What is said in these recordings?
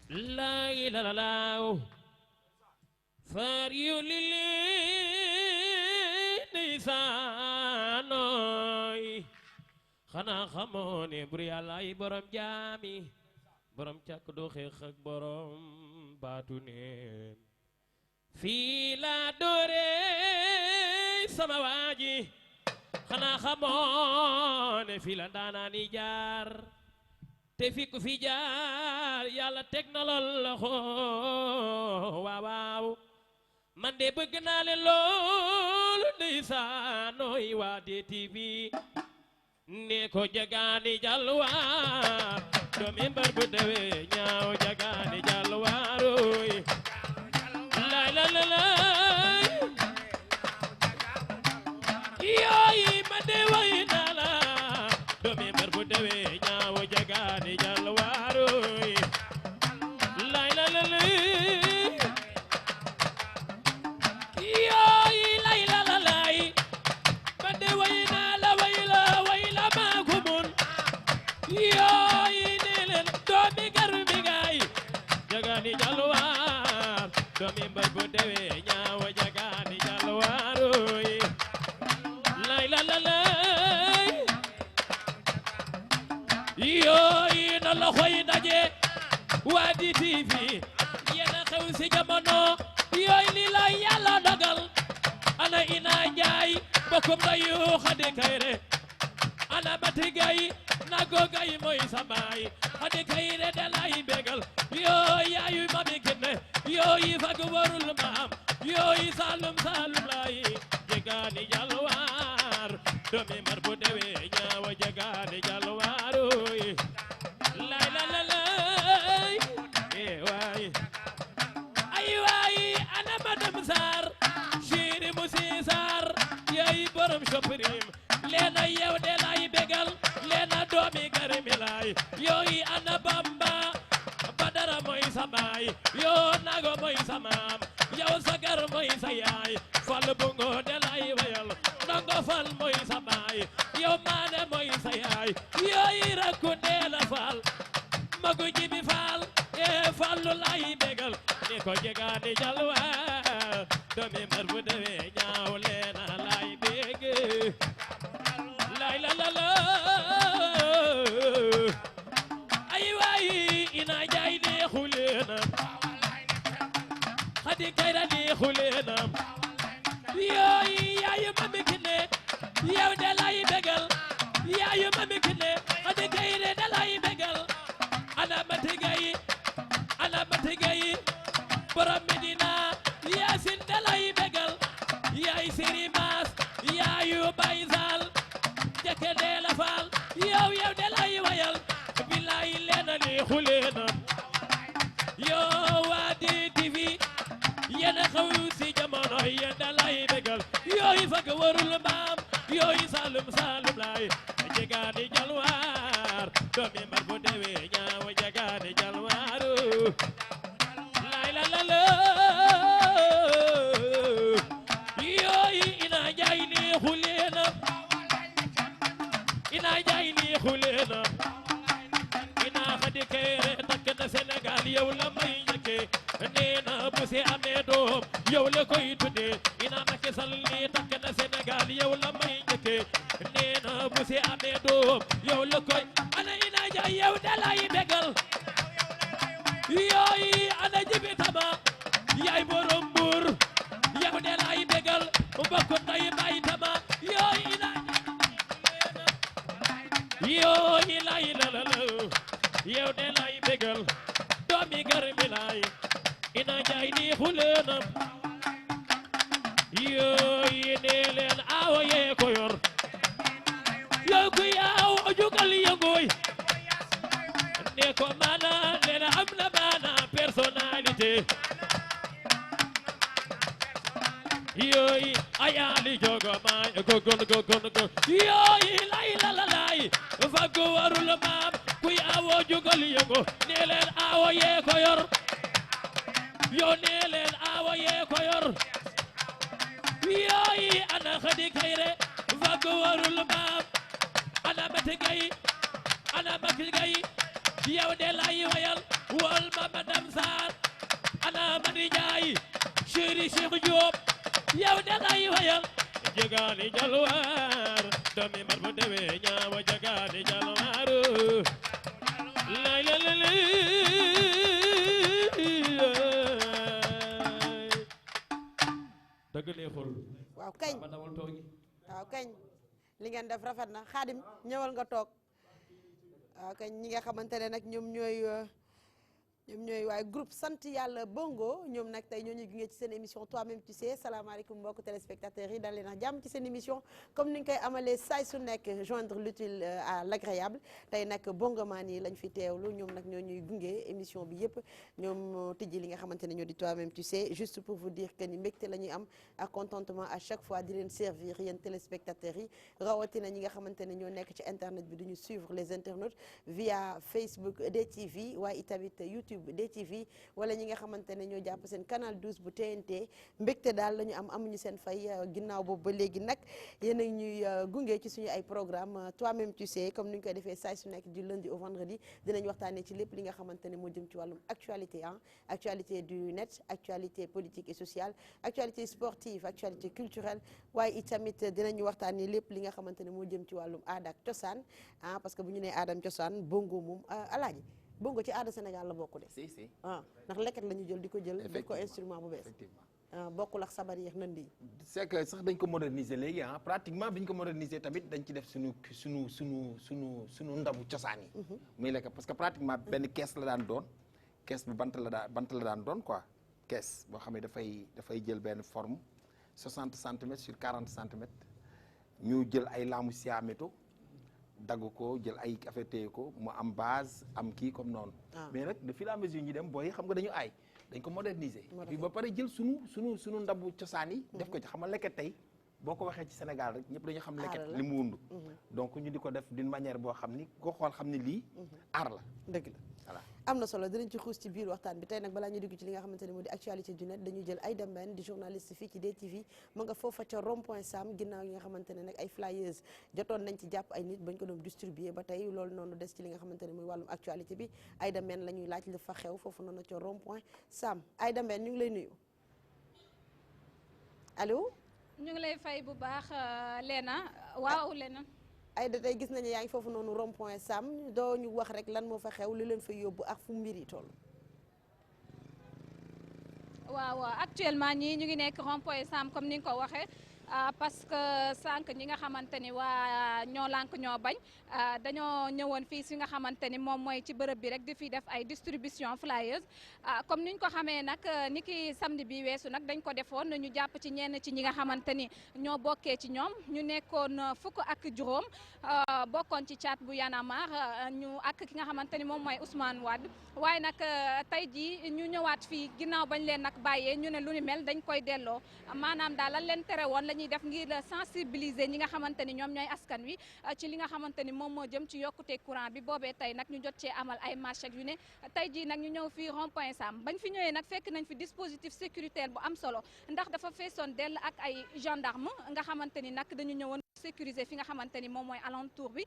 La la la far yu lili nisaanoy xanaa xamoo ne bur yàlla ay borom jaami borom càkk du xeex ak borom baatu neen fii la doore sama waaji xanaa xamoo ne fii la daanaani jaar te fi ku fi jaar yàlla teg na loxo waaw waaw man de bëgg naa leen loolu ndeysaanooy waa DTV ne ko jagaani jalwaar doomi mbar bu dewe ñaaw jagaani jalwaaroy lay la la lay yooyi ma de way naa la doomi mbar bu dewe ñaaw jagaani jalwaaroy lay la la lay yooyi lay la la lay ma de way naa la way la maa ko mun yooyi ne leen doomi garmi gaay jagaani jalwaar doomi mbar bu dewe ñaaw jagaani jalwaaroy lay la la lay yooyi na loxoy daje waa DTV yéena xew si jamono yooyu li la yàlla dogal ana ina jaay bokkum dayu Xadi Kayre ana Mati Gay nago gay mooy samay Xadi Kayre de lay bégal yooyu yaayu mami kinne yooyu fag warul maam yooyu salum salum lay jagaani jalwaar doomi mbar bu dewe ñaawa jagaani jalwaaroy lay la la lay waay ay waay ana madame Sarr chéri Musi Sarr yaay borom Soprim leena yow de lay bégal leena doomi garmi lay yooyu ana Bamba Badara mooy sa baay yoo nago mooy sa maam yow sagar mooy sa yaay fal bungo de lay wayal ndongo fal mooy sa baay yow maane mooy sa yaay yooyu rakku ndeela fal magu jibi fal fallu lay bégal ni ko jegaani jalwaar doomi mbar bu dewe ñaaw leena lay bég lay la la la ay waay ina jaay neexu leena Xadi Kayre neexu leena yooyu yaayu mami kinne yow de lay bégal yaayu mami kinne Xadi Kayre de lay bégal ana Mati Gay borom Medina Yaasin de lay bégal yaay Siri Maas yaayu Bay Sal jëkke de la faal yow de lay wayal bilaay leena neexu leena yoo waa DTV yéena xew si jamono yéen da lay bégal yooyu fag warul maam yooyu salum salum lay jagaani jalwaar doomi mbar bu dewe ñaaw jagaani jalwaaru lay la la la yooyu ina jaay neexu leena ina jaay neexu leena ina Xadi Kayre takk na Sénégal yow la may njëkke neena bu si amee doom yow la koy tudde ina Macky Sall ni takk na Sénégal yow la may njëkke neena bu si amee doom yow la koy ana ina jaay yow da lay bégal yooyu ana Jibi Tama yaay borom Mbuur yow de lay bégal mbokku nday Baay Tama yooyu ina yooyu lay la la la yow de lay bégal doomi garmi lay ina jaay neexu leena yooyu yoyi ayali jogo may gogon yoyi lay la la lay fago warul maam kuy awo jugal yëngu nee leen awo yee ko yor yo nee leen awo yee ko yor yoyi ana xadi kayre fago warul maam ana mati gay yow de lay wayal wol ma madame Sarr ana madi jaay chéri Cheikh Diop yow de lay wayal jagaani jalwaar doomi mar bu dewe ñaawa jagaani jalwaar lay la la la dëgg neexul waaw kañ ba dawal toogi waaw kañ li ngeen def rafet na Xaadim ñëwal nga toog waaw kañ ñi nga xamante ne nag ñoom ñooy waaye groupe sant yàlla bongo ñoom nag tey ñoo ñu gunge ci seen émission toi-même tu sais salaamaaleykum mbokk téléspectateurs yi dal leen ak jàmm ci seen émission comme ni ñu koy amalee saay su nekk joindre l'utile à l'agréable tey nag bongomaan yi lañ fi teewlu ñoom nag ñoo ñuy gunge émission bi yëpp ñoom tijji li nga xamante ne ñoo di toi-même tu sais juste pour vous dire que ni mbégte la ñuy am ak contentement à chaque fois di leen servir yéen téléspectateurs yi rawatina ñi nga xamante ne ñoo nekk ci internet bi duñu suivre les internautes via Facebook DTV waaye itamit YouTube DTV wala ñi nga xamante ne ñoo jàpp seen canal 12 bu TNT mbégte daal la ñu amuñu seen fay ginnaaw boobu ba léegi nag yéen a ñuy gunge ci suñu ay programme toi-même tu sais comme ni ñu koy defee saa su nekk du lundi au vendredi dinañ waxtaanee ci lépp li nga xamante ne moo jëm ci wàllum actualité actualité du net actualité politique et sociale actualité sportive actualité culturelle waaye itamit dinañu waxtaanee lépp li nga xamante ne moo jëm ci wàllum aada ak cosaan parce que bu ñu nee aadam cosaan bongo moom alaaji bongo ci aada Sénégal la bokk de. si ndax lekkat la ñu jël di ko jël. def ko instrument bu bees. effectivement bokkul ak sabar yeex nënd yi. c'est que sax dañ ko moderniser léegi pratiquement bi ñu ko moderniser tamit dañ ci def suñu ndabu cosaan yi. muy lekk parce que pratiquement benn kees la daan doon kees bi bant la daan doon quoi kees boo xam ne dafay jël benn forme 60 centimètres sur 40 centimètres ñu jël ay laamu siameto dagg ko jël ay affaire téye ko mu am base am kii comme noonu. mais nag de fur et à mesure ñu dem booy xam nga dañu aay dañ ko moderniser. puis ba pare jël sunu ndabu cosaan yi. def ko ci xam nga leket tey boo ko waxee ci Sénégal rek ñëpp dañu xam leket li mu wund. donc ñu di ko def d'une manière boo xam ni ko xool xam ni lii aar la. dëgg la voilà. am na solo dinañ ci xuus ci biir waxtaan bi tey nag balaa ñu dugg ci li nga xamante ne moo di actualité du net dañuy jël Aïda Mbène di journaliste fii ci DTV ma nga foofa ca rond point Sam ginnaaw yi nga xamante ne nag ay flyers jotoon nañ ci jàpp ay nit bañ ko doon distribuer ba tey loolu noonu des ci li nga xamante ne mooy wàllum actualité bi Aïda Mbène la ñuy laaj la fa xew foofu noonu ca rond point Sam Aïda Mbène ñu ngi lay nuyu allo. ñu ngi lay fay bu baax Léna waaw Léna. Aïda tey gis nañu yaa ngi foofu noonu rond point Sam doo ñu wax rek lan moo fa xew li leen fa yóbbu ak fu mbir yi toll. waaw actuellement ñii ñu ngi nekk rond point Sam comme ni nga ko waxee parce que sànq ñi nga xamante ni waa ñoo lànk ñoo bañ dañoo ñëwoon fii si nga xamante ni moom mooy ci bërëb bi rek di fi def ay distribution flyers comme niñ ko xamee nag ni ki samedi bi weesu nag dañ ko defoon ñu jàpp ci ñenn ci ñi nga xamante ni ñoo bokkee ci ñoom ñu nekkoon fukk ak juróom bokkoon ci caat bu yanamar ñu ak ki nga xamante ni moom mooy Ousmane Wade waaye nag tey jii ñu ñëwaat fii ginnaaw bañ leen nag bàyyee ñu ne lu ni mel dañ koy delloo maanaam daal lan leen tere woon la ñuy def ngir sensibiliser ñi nga xamante ni ñoom ñooy askan wi ci li nga xamante ni moom moo jëm ci yokkute courant bi boobee tey nag ñu jot cee amal ay marché yu ne tey jii nag ñu ñëw fii rond point Sam bañ fi ñëwee nag fekk nañ fi dispositif sécuritaire bu am solo ndax dafa feesoon dell ak ay gendarme nga xamante ni nag dañu ñëwoon sécuriser fi nga xamante ni moom mooy alentour bi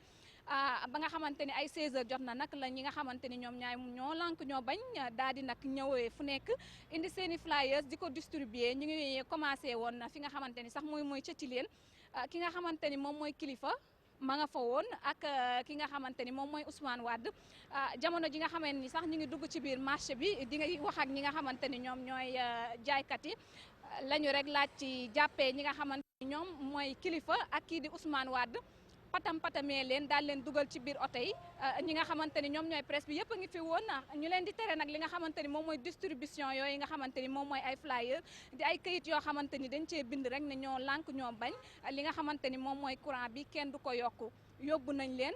ba nga xamante ni ay 16 heures jot na nag la ñi nga xamante ni ñoom ñoo lànk ñoo bañ daal di nag ñëwee fu nekk indi seen i flyers di ko distribuer ñu ngi commencé woon fi nga xamante ni sax mooy cëcci leen ki nga xamante ni moom mooy kilifa ma nga fa woon ak ki nga xamante ni moom mooy Ousmane Wade jamono ji nga xamante ni sax ñu ngi dugg ci biir marché bi di nga wax ak ñi nga xamante ni ñoom ñooy jaaykat yi lañu rek laaj ci jàppee ñi nga xamante ni ñoom mooy kilifa ak kii di Ousmane Wade patamee leen daal leen dugal ci biir oto yi ñi nga xamante ni ñoom ñooy presse bi yëpp a ngi fi woon ñu leen di tere nag li nga xamante ni moom mooy distribution yooyu nga xamante ni moom mooy ay flyer di ay këyit yoo xamante ni dañ cee bind rek ne ñoo lànk ñoo bañ li nga xamante ni moom mooy courant bi kenn du ko yokku yóbbu nañ leen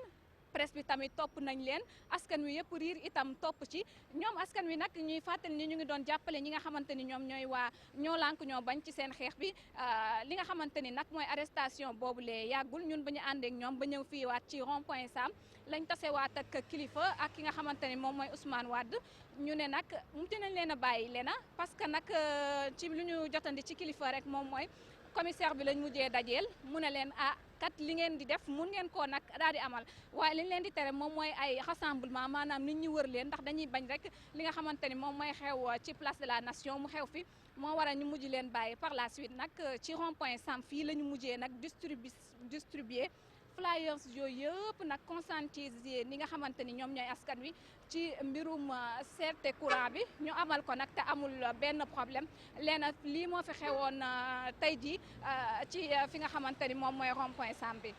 presse bi tamit topp nañ leen askan wi yëpp riir itam topp ci ñoom askan wi nag ñuy fàttali ni ñu ngi doon jàppale ñi nga xamante ni ñoom ñooy waa ñoo lànk ñoo bañ ci seen xeex bi li nga xamante ni nag mooy arrestation boobu lee yàggul ñun ba ñu àndeek ñoom ba ñëw fii waat ci rond point Sam lañ tasewaat ak kilifa ak ki nga xamante ni moom mooy Ousmane Wade ñu ne nag dinañ leen a bàyyi leena parce que nag ci lu ñu jotandi ci kilifa rek moom mooy commissaire bi lañ mujjee dajeel mu ne leen kat li ngeen di def mun ngeen koo nag daal di amal waaye liñ leen di tere moom mooy ay rassemblement maanaam nit ñi wër leen ndax dañuy bañ rek li nga xamante ni moom mooy xew ci place de la nation mu xew fi moo waral ñu mujj leen bàyyi par la suite nag ci rond point Sam fii la ñu mujjee nag distribuer flyers yooyu yëpp nag conscientiser ni nga xamante ni ñoom ñooy askan wi ci mbirum cherté courant bi ñu amal ko nag te amul benn problème leena lii moo fi xewoon tey jii ci fi nga xamante ni moom mooy rond point Sam bi.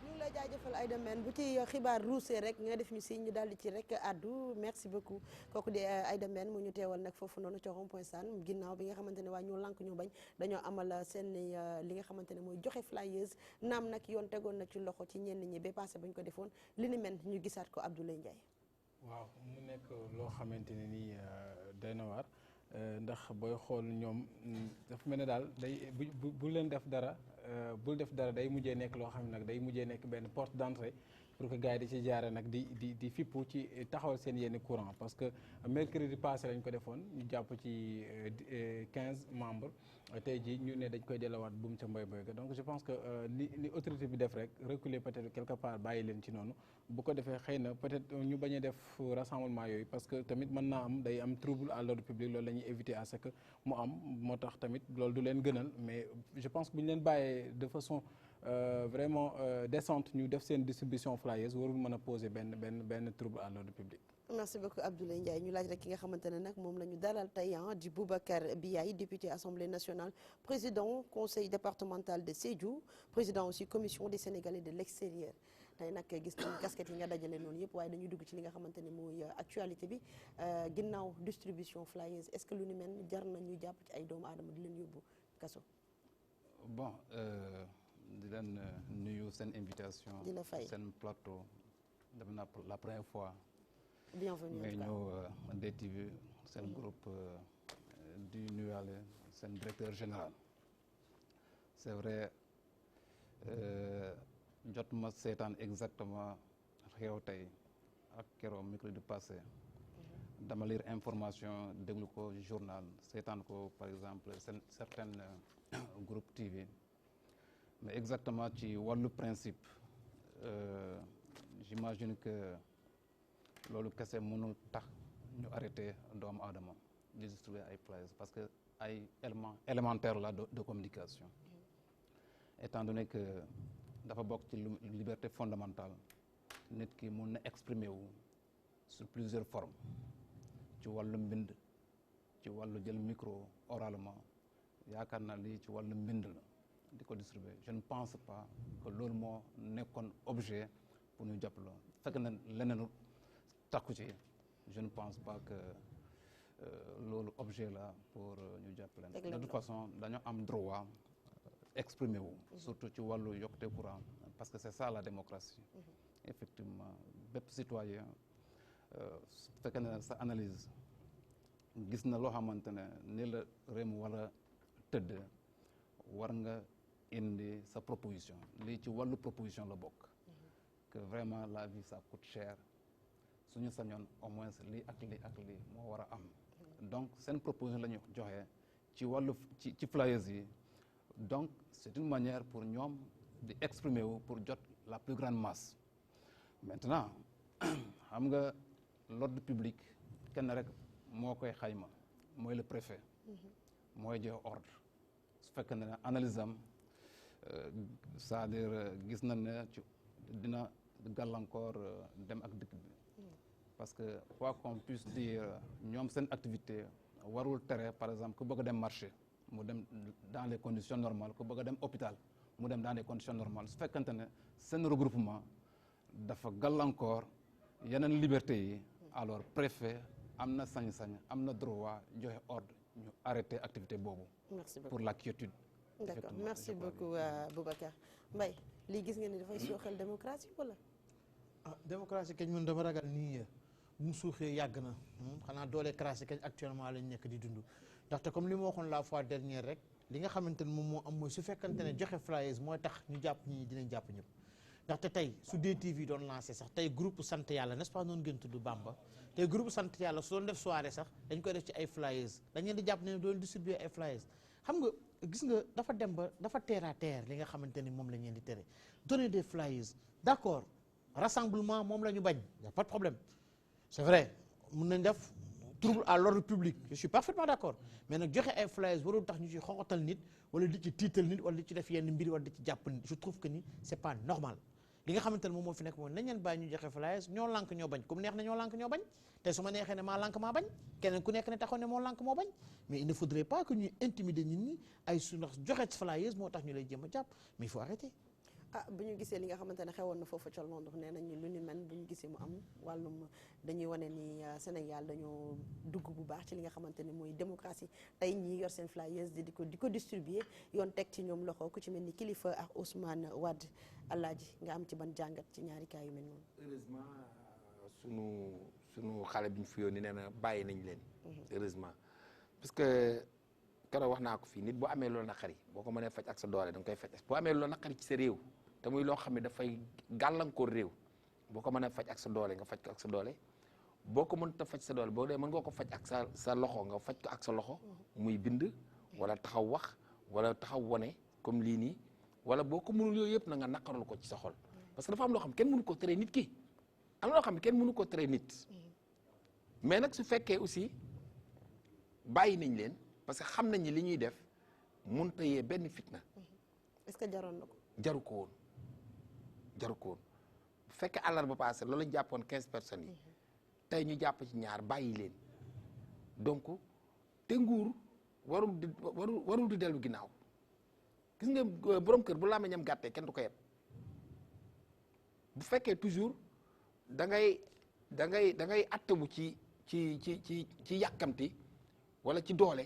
ñu ngi lay jaajëfal Aïda Mbène bu ci xibaar ruusee rek nga def ñu si ñu daal di ci rek addu merci beaucoup kooku di Aïda Mbène mu ñu teewal nag foofu noonu ca rond point Sam ginnaaw bi nga xamante ne waa ñoo lànk ñoo bañ dañoo amal seen li nga xamante ne mooy joxe flyers naam nag yoon tegoon na ci loxo ci ñenn ñi ba passé bañ ko defoon li ni mel ñu gisaat ko Abdoulaye Ndiaye. waaw mu nekk loo xamante ne nii doy na waar ndax booy xool ñoom dafa mel ne daal day bu leen def dara bul def dara day mujjee nekk loo xam ne nag day mujjee nekk benn porte d'entrée pour que gars yi di ci jaare nag di fippu ci taxawal seen yenn courant parce que mercredi passé lañ ko defoon ñu jàpp ci 15 membres tey jii ñu ne dañ koy delluwaat buum ca mboy ga donc je pense que li autorité bi def rek reculer peut-être quelque part bàyyi leen ci noonu bu ko defee xëy na peut-être ñu bañ a def rassemblement yooyu parce que tamit mën naa am day am trouble à l'ordre public loolu la ñuy éviter à ce que mu am moo tax tamit loolu du leen gënal mais je pense que bu ñu leen bàyyee de façon vraiment décente ñu def seen distribution flyers warul mën a poser benn trouble à l'ordre public. merci beaucoup Abdoulaye Ndiaye ñu laaj rek ki nga xamante ne nag moom la ñu dalal tey di Boubacar Biaye député Assemblée nationale président conseil départemental de Sédhiou président aussi commission des Sénégalais de l'extérieur tey nag gis nañu casquette yi nga dajale noonu yëpp waaye dañuy dugg ci li nga xamante ne mooy actualité bi ginnaaw distribution flyers est-ce que lu ni mel jar na ñu jàpp ci ay doomu aadama di leen yóbbu kaso. bon di leen nuyu seen invitation. di la fay seen plateau dem na pour la première fois. bienvenue mais ñëw DTV seen groupe di nuyuwaale seen directeur général c'est vrai jot ma seetaan exactement xew tey ak keroog mercredi passé dama lire information déglu ko journal seetaan ko par exemple certains groupe TV mais exactement ci wàllu principe j'imagine que loolu kese mënul tax ñu arrêté doomu aadama di distribuer ay flyers parce que ay élémentaire la de communication étant donné que dafa bokk ci liberté fondamentale nit ki mun na exprimer wu sur plusieurs formes ci wàllu mbind ci wàllu jël micro oralement yaakaar naa lii ci wàllu mbind la di ko distribuer je ne pense pas que loolu moo nekkoon objet pour ñu jàpp la fekk na leneen takku ci je ne pense pas que loolu objet la pour ñu jàpp leen de toute façon dañoo am droit exprimer wu surtout ci wàllu yokkute courant parce que c'est ça la démocratie effectivement bépp citoyen su fekkee ne sa analyse gis na loo xamante ne ni la réew mi war a tëdd war nga indi sa proposition lii ci wàllu proposition la bokk que vraiment la vie ça coûte cher suñu sañoon au moins lii ak lii moo war a am donc seen proposition la ñu joxe ci wàllu ci flyers yi donc c'est une manière pour ñoom di exprimer wu pour jot la plus grande masse maintenant xam nga l'ordre public kenn rek moo koy xayma mooy le préfet mooy joxe ordre su fekkee ne analyse am c'est-à-dire gis na ne ci dina gàllankoor dem ak dikk bi parce que quoi qu'on puisse dire ñoom seen activité warul tere par exemple ku bëgg a dem marché mu dem dans les conditions normales ku bëgg a dem hôpital mu dem dans les conditions normales su fekkante ne seen regroupement dafa gàllankoor yeneen liberté yi alors préfet am na sañ-sañ am na droit joxe ordre ñu arrêter activité boobu. merci beaucoup pour la quiétude. d'accord merci beaucoup Boubacar Mbaye lii gis nga ni dafay sooxal démocratie wala. démocratie kañ man dama ragal nii bu mu suuxee yàgg na xanaa doole crassé kañ actuellement lañ nekk di dund ndaxte comme li ma waxoon la fois dernière rek li nga xamante ne moom moo am mooy su fekkante ne joxe flyers mooy tax ñu jàpp ñi dinañ jàpp ñëpp ndaxte tey su DTV doon lancé sax tey groupe sant yàlla n'est-ce pas noonu ngeen tudd Bamba tey groupe sant yàlla su doon def soirée sax dañ koy def ci ay flyers dañ leen di jàpp ne doon distribuer ay flyers xam nga gis nga dafa dem ba dafa terre à terre li nga xamante ni moom la ñu leen di tere donner des flyers d'accord rassemblement moom la ñu bañ y a pas de problème c'est vrai mun nañ def trouble à l'ordre public je suis parfaitement d'accord mais nag joxe ay flyers warul tax ñu ci xoxotal nit wala di ci tiital nit wala di ci def yenn mbir wala di ci jàpp nit je trouve que ni c'est pas normal li nga xamante ne moom moo fi nekk moom nañ leen bàyyi ñu joxe flyers ñoo lànk ñoo bañ comme neex na ñoo lànk ñoo bañ te su ma neexee ne maa lànk maa bañ keneen ku nekk ne taxaw ne moo lànk moo bañ mais il ne faudrait pas que ñuy intimider nit ñi ay su ndax joxe flyers moo tax ñu lay jéem a jàpp mais il faut arrêter. bu ñu gisee li nga xamante ne xewoon na foofu ca Londres nee nañu lu ni mel bu ñu gisee mu am wàllum dañuy wane ni Sénégal dañoo dugg bu baax ci li nga xamante ne mooy démocratie tey ñi yor seen flyers di ko distribuer yoon teg ci ñoom loxo ku ci mel ni Kilifeu ak Ousmane Wade Alaaji nga am ci ban jàngat ci ñaari cas yu mel noonu. heureusement sunu xale bi ñu fi yónni nee na bàyyi nañ leen. heureusement parce que keroog wax naa ko fii nit boo amee loolu naqari boo ko mënee faj ak sa doole da nga koy faj boo amee loolu naqari ci sa réew. te muy loo xam ne dafay gàllankoor réew boo ko mën a faj ak sa doole nga faj ko ak sa doole boo ko mënut a faj sa doole boo dee mën nga ko faj ak sa loxo nga faj ko ak sa loxo muy bind wala taxaw wax wala taxaw wone comme lii nii wala boo ko mënul yooyu yëpp na nga naqarul ko ci sa xol parce que dafa am loo xam kenn mënu ko tere nit ki am loo xam ne kenn mënu ko tere nit mais nag su fekkee aussi bàyyi nañ leen parce que xam nañ ni li ñuy def mënut a yee benn fitna. est-ce que jaroon na ko. jaru ko woon bu fekkee àllarba passé loolu lañ jàppoon 15 personnes yi tey ñu jàpp ci ñaar bàyyi leen donc te nguur warul di dellu ginnaaw gis nga borom kër bu làmmiñam gàttee kenn du ko yeb bu fekkee toujours da ngay attabu ci yàkkamti wala ci doole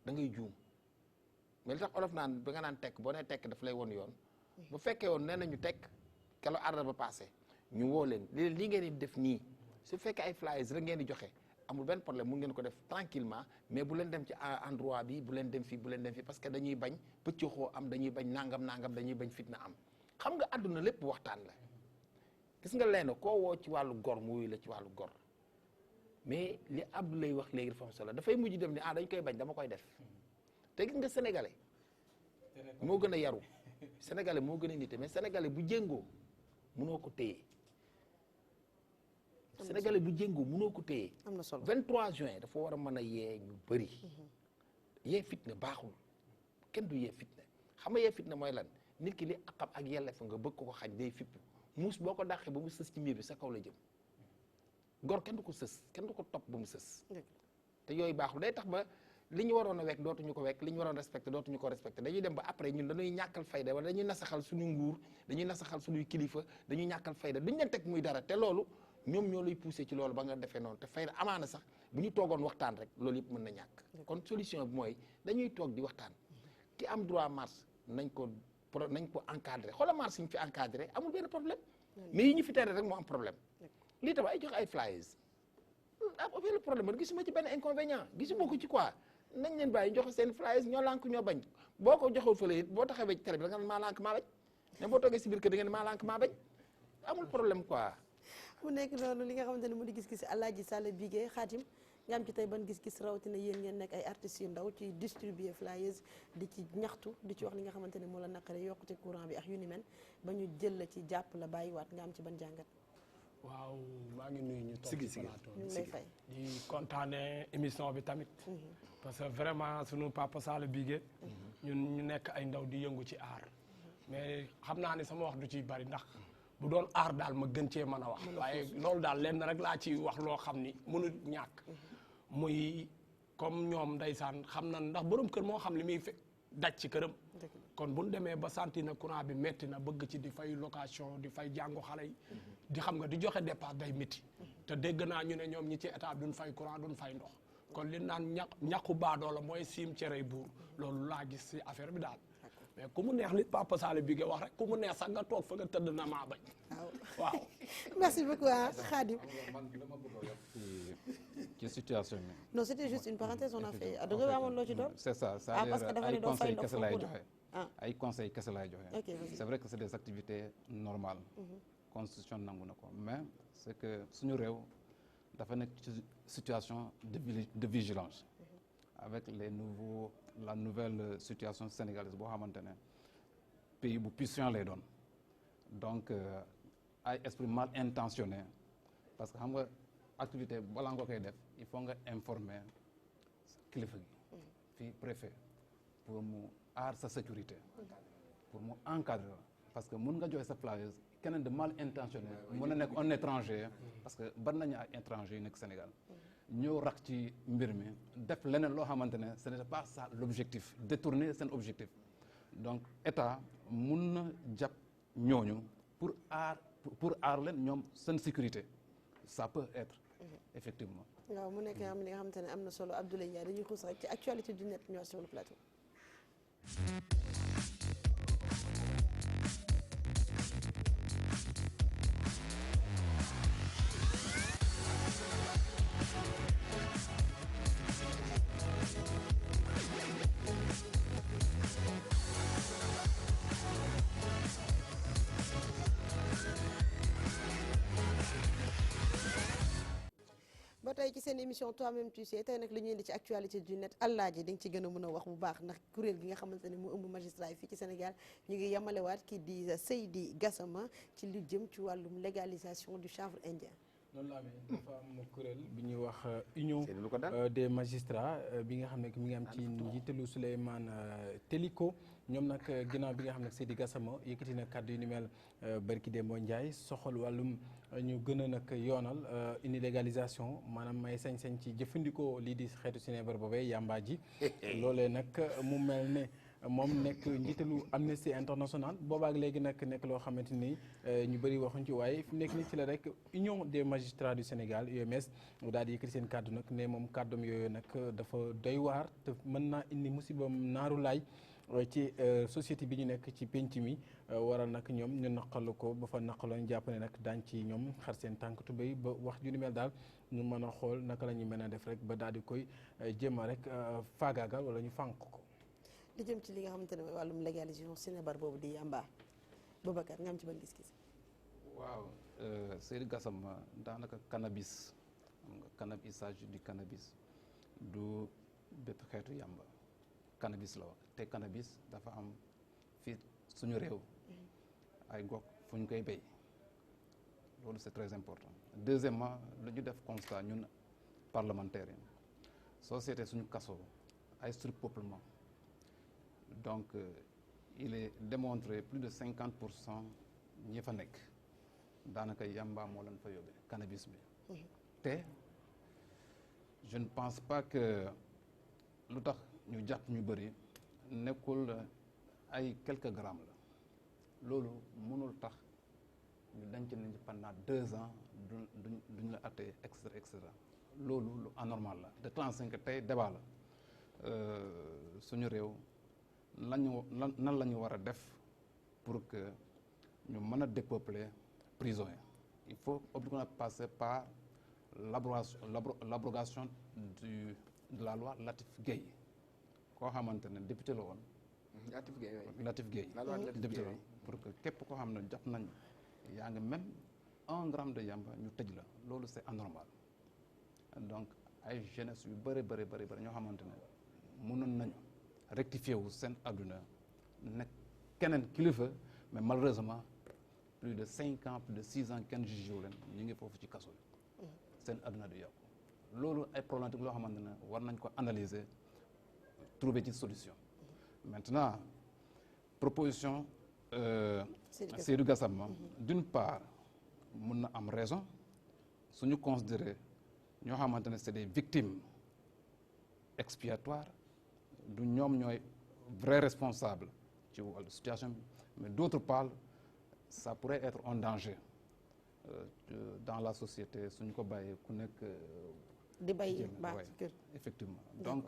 da ngay juum mais li tax olof naan ba nga naan tekk boo nee tekk daf lay won yoon bu fekkee woon nee nañu tekk kelo àllarba passé ñu woo leen li ngeen di def nii su fekkee ay flyers rek ngeen di joxe amul benn problème mun ngeen ko def tranquillement mais bu leen dem ci endroit bi bu leen dem fii parce que dañuy bañ pëccëxoo am dañuy bañ nangam dañuy bañ fitna am xam nga àdduna lépp waxtaan la gis nga leen koo woo ci wàllu gor mu wuyu la ci wàllu gor mais li Abdoulaye wax léegi dafa am solo dafay mujj dem ni dañ koy bañ dama koy def te gis nga sénégalais moo gën a yaru sénégalais moo gën a nite mais sénégalais bu jéngoo mënoo ko téye sénégalais bu jéngoo mënoo ko téye am na solo 23 juin dafa war a mën a yee ñu bëri yee fitna baaxul kenn du yee fitna xam nga yee fitna mooy lan nit ki li akam ak yelleef nga bëgg ko xañ day fipp muus boo ko dàqee ba mu sës ci miir bi sa kaw la jëm gor kenn du ko sës kenn du ko topp ba mu sës te yooyu baaxul day tax ba li ñu waroon a wekk dootuñu ko wekk li ñu waroon respecté dootuñu ko respecté dañuy dem ba après ñun dañuy ñàkkal fayda wala dañuy nasaxal suñu nguur dañuy nasaxal suñuy kilifa dañuy ñàkkal fayda duñ leen teg muy dara te loolu ñoom ñoo lay poussé ci loolu ba nga defee noonu te fayda amaana sax bu ñu toogoon waxtaan rek loolu yëpp mën na ñàkk kon solution bi mooy dañuy toog di waxtaan ki am droit marche nañ ko encadré xoolal marche yi ñu fi encadré amul benn problème mais yi ñu fi tere rek moo am problème lii tam ay joxe ay flyers benn problème gisuma ci benn inconvénient gisuma ko ci quoi nañ leen bàyyi joxe seen flyers ñoo lànk ñoo bañ boo ko joxul fële it boo taxawee ci télé bi da nga ne maa lànk maa bañ mais boo toogee si biir kër da nga ne maa lànk maa bañ amul problème quoi. mu nekk loolu li nga xamante ne mu di gis-gis Alaaji Sall Bigué Khadim nga am ci tey ban gis-gis rawatina yéen ngeen nekk ay artistes yu ndaw ci distribuer flyers di ci ñaxtu di ci wax li nga xamante ne moo la naqare yokkute courant bi ak yu ni mel ba ñu jël la ci jàpp la bàyyiwaat nga am ci ban jàngat. waaw maa ngi nuyu ñu toog ci plateau ñu ngi lay fay di kontaane émission bi tamit parce que vraiment sunu papa Sall Bigué ñun ñu nekk ay ndaw di yëngu ci aar mais xam naa ne sama wax du ciy bari ndax bu doon aar daal ma gën cee mën a wax waaye loolu daal lenn rek laa ci wax loo xam ni mënul ñàkk muy comme ñoom ndeysaan xam na ndax borom kër moo xam li muy daj ci këram kon bu ñu demee ba santi na courant bi métti na bëgg ci di fay location di fay jàngu xale yi di xam nga di joxe dépense day métti te dégg naa ñu ne ñoom ñi ci état duñ fay courant duñ fay ndox kon li naan ñàqu baadoo la mooy siim cerey buur loolu laa gis ci affaire bi daal mais ku mu neex li Papa Sall bi nga wax rek ku mu neex sax nga toog fa nga tëdd na maa bañ. waaw. merci beaucoup Khadim. man dama bëgg a yokk ci situation bi. non c'était juste une parenthèse on a fait da nga amoon loo ci doon. c'est ça parce que dafa ne ay doo fay conseils ndox kese lay foofu joxe. ay conseils kese lay joxe. ok vas-y. c'est vrai que c'est des activités normales. constitution nangu na ko mais c'est que suñu réew dafa nekk ci situation de vigilance. avec la nouvelle situation sénégalaise boo xamante ne pays bu puissant lay doon donc ay esprit mal intentionné parce que xam nga activité balaa nga koy def il faut nga informer kilifa gi fii préfet pour mu aar sa sécurité pour mu encadrer parce que mun nga joxe sa flyers keneen de mal intentionné mun na nekk un étranger parce que bari nañu ay étranger yu nekk Sénégal ñëw rax ci mbir mi def leneen loo xamante ne ce n'est pas ça l'objectif détourner seen objectif donc état mun na jàpp ñooñu pour aar leen ñoom seen sécurité ça peut être effectivement. waaw mu nekk nga xam li nga xamante ne am na solo Abdoulaye Ndiaye dañuy xuus rek ci actualité du net ñoo sur le plateau. ba tey ci seen émission toi-même tu sais tey nag li ñuy indi ci actualité du net Alaaji di nga ci gën a mën a wax bu baax ndax kuréel gi nga xamante ne mu ëmb magistrat yi fii ci Sénégal ñu ngi yemalewaat kii di Seydi Gassama ci lu jëm ci wàllum légalisation du chanvre indien. noonu la amee dafa am kuréel bi ñuy wax union des magistrats bi nga xam ne mi ngi am ci njiitalu Souleymane Teliko ñoom nag ginnaaw bi nga xam ne Seydi Gassama yëkkati na kàddu yu ni mel barki Dembo Ndiaye soxal wàllum ñu gën a nag yoonal une légalisation maanaam may sañ-sañ ci jëfandikoo lii di xeetu sinébar boobee yàmbaa ji loolee nag mu mel ne moom nekk njiitalu Amnesty International boobaak léegi nag nekk loo xamante ni ñu bëri waxuñ ci waaye fi mu nekk ni ci la rek Union des magistrats du Sénégal UMS daal di yëkkati seen kàddu nag ne moom kàddum yooyu nag dafa doy waar te mën naa indi musibam naaru laay ci société bi ñu nekk ci penc mi waral nag ñoom ñu naqalu ko ba fa naqaloon jàpp ne nag daañ ci ñoom xar seen tànk tubéy ba wax ju ni mel daal ñu mën a xool naka la ñu mën a def rek ba daal di koy jéema rek faagaagal wala ñu fànq ko. li jëm ci li nga xamante ne mooy wàllum légalisation sinébar boobu di yamba Boubacar nga am ci ban gis-gis. waaw Seydi Gassama daanaka cannabis xam nga cannabis il s'agit du cannabis du bépp xeetu yamba cannabis la wax te cannabis dafa am fii suñu réew ay gox fu ñu koy béy loolu c'est très important deuxièmement lu ñu def constat ñun parlementaires yi société suñu kaso ay surpeuplement donc il est démontré plus de 50% ñi fa nekk daanaka yamba moo leen fa yóbbee cannabis bi te je ne pense pas que lu tax ñu jàpp ñu bëri nekkul ay quelques grammes la loolu mënul tax ñu denc nañ pendant 2 ans duñ la attee et cetera loolu lu anormal la de 35 tey débat la suñu réew nan la ñu war a def pour que ñu mën a dépeupler prison yi il faut obligatoirement passer par l'abrogation de la loi Latif Gueye koo xamante ne député la woon. Latif Gueye député la woon pour que képp koo xam ne jàpp nañ yaa ngi même 1 gramme de yamba ñu tëj la loolu c'est anormal donc ay jeunesse yu bëri ñoo xamante ne mënoon nañu rectifier wu seen adduna nekk keneen kilifa mais malheureusement plus de 5 ans plus de 6 ans kenn jugé wu leen ñu ngi foofu ci kaso bi seen adduna du yàqu loolu ay problématique loo xamante ne war nañ ko analyser trouver ci solution maintenant proposition Seydou Gassama d'une part mun na am raison suñu considérer ñoo xamante ne c'est des victimes expiatoires du ñoom ñooy vrai responsable ci wàllu situation bi mais d'autre part ça pourrait être un danger dans la société suñu ko bàyyee ku nekk di bay baax ci kër effectivement donc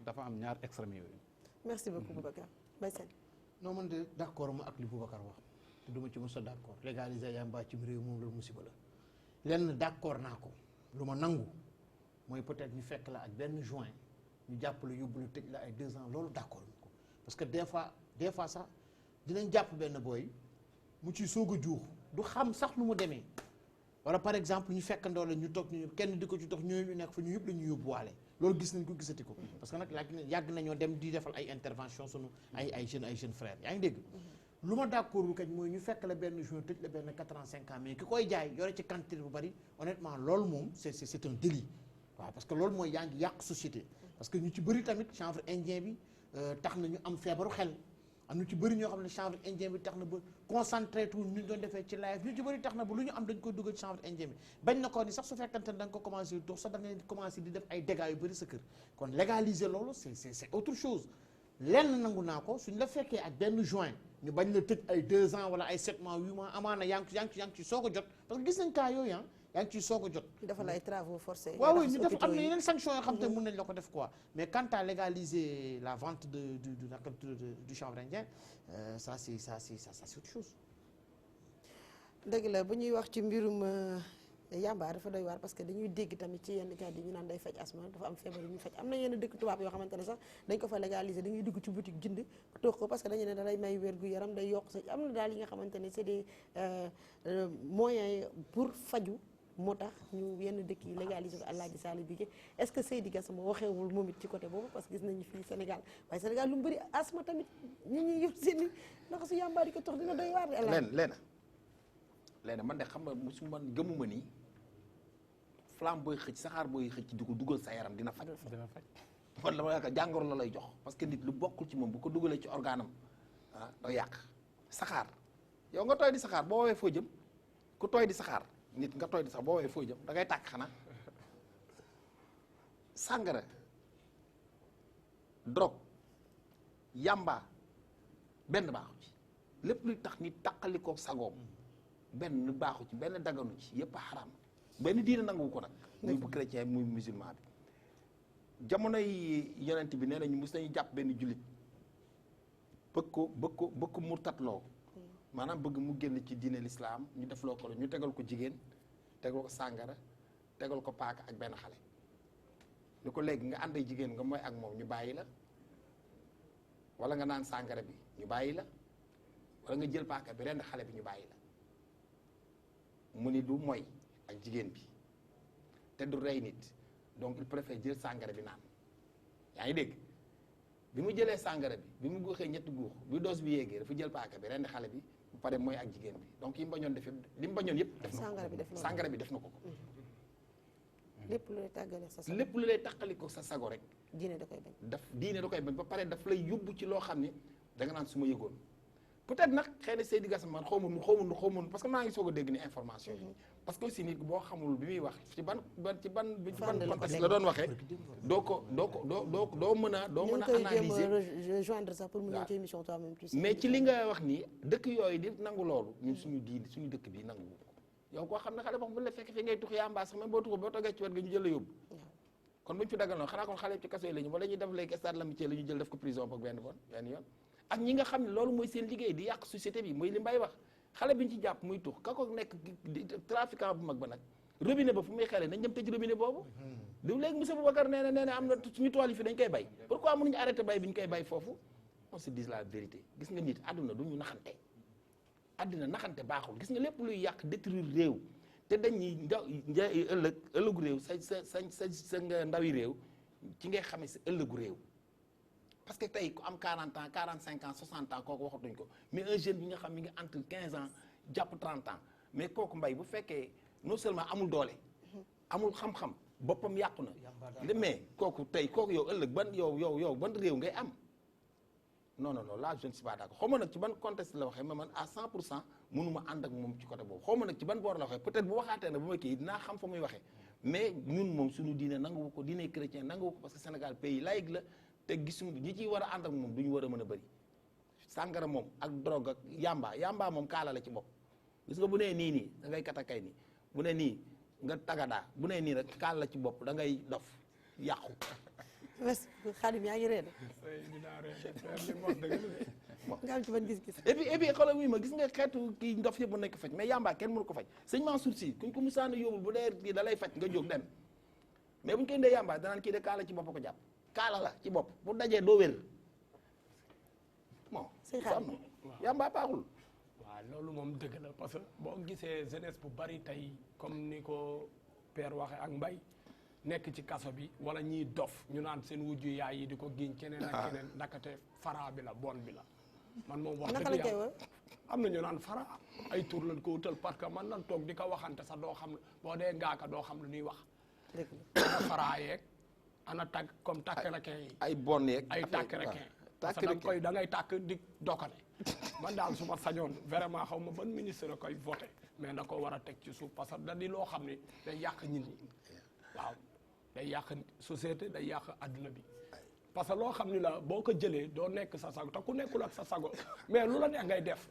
dafa am ñaar extrêmes yooyu. merci beaucoup Boubacar Mbaye Sène non man de d'accord ma ak li Boubacar wax te duma ci mos a d'accord légaliser yamba ci réew moom loolu musiba la lenn d'accord naa ko lu ma nangu mooy peut-être ñu fekk la ak benn juin ñu jàpp la yóbbu la tëj la ay 2 ans loolu d'accord ko parce que des fois sax dinañ jàpp benn booy mu ci soog a juux du xam sax lu mu demee wala par exemple ñu fekkandoo la ñu toog ñu kenn di ko ci dox ñooñu ñu nekk fa ñu yëpp la ñu yóbbuwaale loolu gis nañ ko gisati ko parce que nag yàgg nañoo dem di defal ay intervention sunu ay jeunes frères yaa ngi dégg lu ma d'accord lu kañ mooy ñu fekk la benn juin tëj la benn 4 ans 5 ans mais ki koy jaay yore ci quantité bu bari honnêtement loolu moom c'est un délit waaw parce que loolu mooy yaa ngi yàq société parce que ñu ci bëri tamit chanvre indien bi tax na ñu am feebaru xel am ñu ci bëri ñoo xam ne chanvre indien bi tax na ba concentré tout ñu doon defee ci live ñu ci bëri tax na ba lu ñu am dañ koy dugal ci chanvre indien bi bañ na ko ni sax su fekkante ne da nga ko commencé dox sax da ngay commencé di def ay dégâts yu bëri sa kër kon légaliser loolu c'est autre chose lenn nangu naa ko suñ la fekkee ak benn juin ñu bañ la tëj ay 2 ans wala ay 7 mois 8 mois amaana yaa ngi ci soog a jot parce que gis nañ cas yooyu yaa ngi ciy soog a jot. dafa lay travaux forcés. waaw oui ñu def am na yeneen sanctions yoo xam te mën nañ la ko def quoi mais quant à légaliser la vente du chanvre indien ça c'est autre chose. dëgg la bu ñuy wax ci mbirum yamba dafa doy waar parce que dañuy dégg tamit ci yenn cas yi ñu naan day faj asma dafa am feebar yu ñu faj am na yenn dëkk tubaab yoo xamante ne sax dañ ko fa légaliser dañuy dugg ci boutique jënd toog ko parce que dañu ne da lay may wér gu yaram day yokk sa am na daal yi nga xamante ne c'est des moyens pour faju moo tax ñu yenn dëkk yi légaliser ko Alaaji Sall Bigué est-ce que Seydi Gassama waxeewul moom it ci côté boobu parce que gis nañu fii Sénégal waaye Sénégal lu mu bëri asma tamit ñi ñuy yor seeni naka su yamba di ko tox dina doy waar de leena man de xam nga musu man gëmuma ni flamme booy xëcc saxaar booy xëcc di ko dugal sa yaram dina faj man la ma yaakaar jàngoro la lay jox parce que nit lu bokkul ci moom bu ko dugalee ci organam da yàq saxaar yow nga tooy di saxaar boo woowee foo jëm ku tooy di saxaar nit nga tooy di sax boo woowee foo jëm da ngay tàkk xanaa sàngara drogue yamba benn baaxu ci lépp luy tax nit tàqali ko sagoom benn baaxu ci benn daganu ci yëpp a xaraam benn diine nangu ko nag muy bu chrétien muy musulman bi jamonoy yonent bi nee nañu mus nañu jàpp benn jullit bëgg ko murtatloo maanaam bëgg mu génn ci diine l'islam ñu def loo ko ñu tegal ko jigéen tegal ko sàngara tegal ko paaka ak benn xale ni ko léegi nga ànd ak jigéen nga mooy ak moom ñu bàyyi la wala nga naan sàngara bi ñu bàyyi la wala nga jël paaka bi rend xale bi ñu bàyyi la mu ni du mooy ak jigéen bi te du rey nit donc il préfère jël sàngara bi naan yaa ngi dégg bi mu jëlee sàngara bi mu guuxee ñetti guux bi doos bi yéegee dafa jël paaka bi rend xale bi bu pare mooy ak jigéen bi donc yi mu bañoon def yëpp li mu bañoon yëpp def na ko sàngara bi def na ko lépp lu lay tàggale sa sago lépp lu lay tàqali ko sa sago rek diine da koy bañ diine da koy bañ ba pare daf lay yóbbu ci loo xam ne da nga naan su ma yëgoon peut-être nag xëy na Seydi Gassama man xaw ma parce que maa ngi soog a dégg ni information yi parce que aussi nit boo xamul bi muy wax ci ban contexte la doon waxee doo mën a analyser rejoindre sax pour mu ñëw ci émission toi même mais ci li nga wax nii dëkk yooyu di nangu loolu ñun suñu diine suñu dëkk bi nangu ko yow koo xam ne xale boo bu la fekk fi ngay tux yamba sax même boo tuxu boo toggee ci wet ga ñu jël la yóbbu kon buñu fi dagal noonu xanaa kon xale ci kaso yi la ñu wala ñuy def léegi stade l'amitié la ñu jël def ko prison boog benn yoon ak ñi nga xam ne loolu mooy seen liggéey di yàq société bi mooy li mbay wax xale bi ñu ci jàpp muy tux ka ko nekk trafiquant bu mag ba nag robinet ba fu muy xelee nañ dem tëj robinet boobu du léegi monsieur Boubacar nee na am na suñu tool yi fi dañ koy bay pourquoi mënuñu arrêté bay bi ñu koy bay foofu on se dise la vérité gis nga nit àdduna du ñu naxante àddina naxante baaxul gis nga lépp luy yàq détruire réew te dañuy ëllëgu réew sa nga ndawi réew ci ngay xamee sa ëllëgu réew parce que tey ku am 40 ans 45 ans 60 ans kooku waxatuñ ko mais un jeune bi nga xam mi ngi entre 15 ans jàpp 30 ans mais kooku mbay bu fekkee non seulement amul doole amul xam-xam boppam yàqu na mais kooku yow ëllëg ban yow ban réew ngay am non là je ne suis pas d'accord xaw ma nag ci ban contexte la waxee mais man à 100% mënuma ànd ak moom ci côté boobu xaw ma nag ci ban boor la waxee peut-être bu waxaatee na bu ma kii dinaa xam fa muy waxee mais ñun moom suñu diine nanguwu ko diine chrétien nanguwu ko parce que Sénégal pays laïque la te gisum ñi ciy war a ànd ak moom du ñu war a mën a bëri sàngara moom ak drogue ak yamba moom kaala la ci bopp gis nga bu nee nii da ngay katakay nii bu nee nii nga tagadaa bu nee nii rek kaala la ci bopp da ngay dof yàqu Xaadim yaa ngi ree nga am ci ban gis-gis. et puis xoolal wuy ma gis nga xeetu kii ndof yëpp mën nañ ko faj mais yamba kenn mënu ko faj sëñ Mansour Sy kuñ ko musaana yóbbul bu dee kii da lay faj nga jóg dem mais buñ koy indee yamba danaan kii de kaala ci bopp ko jàpp kaala la ci bopp bu dajee doo wér bon sonn yamba baaxul. waaw loolu moom dëgg la parce que boo gisee jeunesse bu bari tey comme ni ko père waxe ak mbay nekk ci kaso bi wala ñiy dof ñu naan seen wujju yaay yi di ko giñ keneen ak keneen ndakate fara bi la bon bi la man moom wax naka la koy wax am na ñu naan fara ay tur lañ ko wutal parce que man nan toog di ko waxante sax doo xam boo dee ngaaka doo xam lu ñuy wax ana fara yeeg ana tàgg comme tàkk requin yi ay bon yeeg ay tàkk requin parce que da ngay tàkk di dokane man daal su ma sañoon vraiment xaw ma ban ministre a koy voté mais da ko war a teg ci suuf parce que da di loo xam ne day yàq nit ñi waaw day yàq société day yàq adduna bi parce que loo xam ni la boo ko jëlee doo nekk sa sago te ku nekkul ak sa sago mais lu la neex ngay def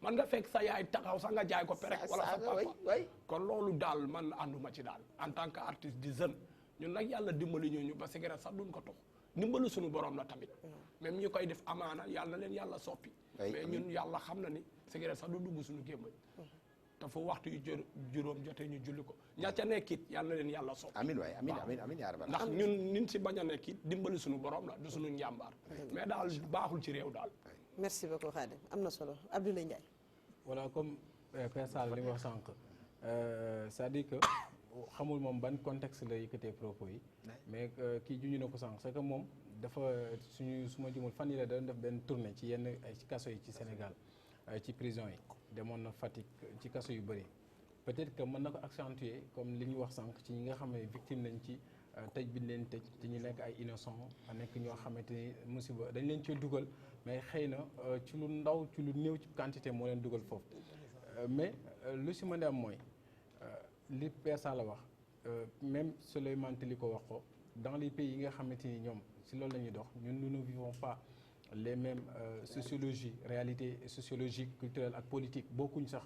man nga fekk sa yaay taxaw sax nga jaay ko perek wala sa papa kon loolu daal man ànduma ci daal en tant que artiste di jeune ñun nag yàlla dimbali ñu ba cigarette sax duñ ko tox dimbalu suñu borom la tamit même ñu koy def amaana yàlla na leen yàlla soppi mais ñun yàlla xam na ni cigarette sax du dugg suñu gémmañ te fu waxtu yu juróom jotee ñu julli ko ña ca nekkit yàlla na leen yàlla soppi amiin waay amiin yaa rabbal ndax ñun si bañ a nekkit dimbali suñu borom la du suñu njàmbaar mais daal baaxul ci réew daal merci beaucoup Khadim am na solo Abdoulaye Ndiaye voilà comme Père Sall li nga wax sànq c'est-à-dire que xamul moom ban contexte la yëkkatee propos yi mais kii juñu na ko sànq c'est que moom dafa suñu su ma jumul fan yi la doon def benn tournée ci yenn ci kaso yi ci Sénégal ci prison yi demoon na Fatick ci kaso yu bëri peut-être que mën na ko accentuer comme li ñu wax sànq ci ñi nga xam ne victime lañ ci tëj bi ñu leen tëj te ñu nekk ay innocent nekk ñoo xamante ni musiba dañ leen ci dugal mais xëy na ci lu ndaw ci lu néew ci quantité moo leen dugal foofu mais lu si mën a am mooy li Pesa la wax même Souleymane li ko wax ko dans les pays yi nga xamante ni ñoom si loolu la ñuy dox ñun nous ne vivons pas les mêmes sociologie réalité sociologique culturelle ak politique bokkuñ sax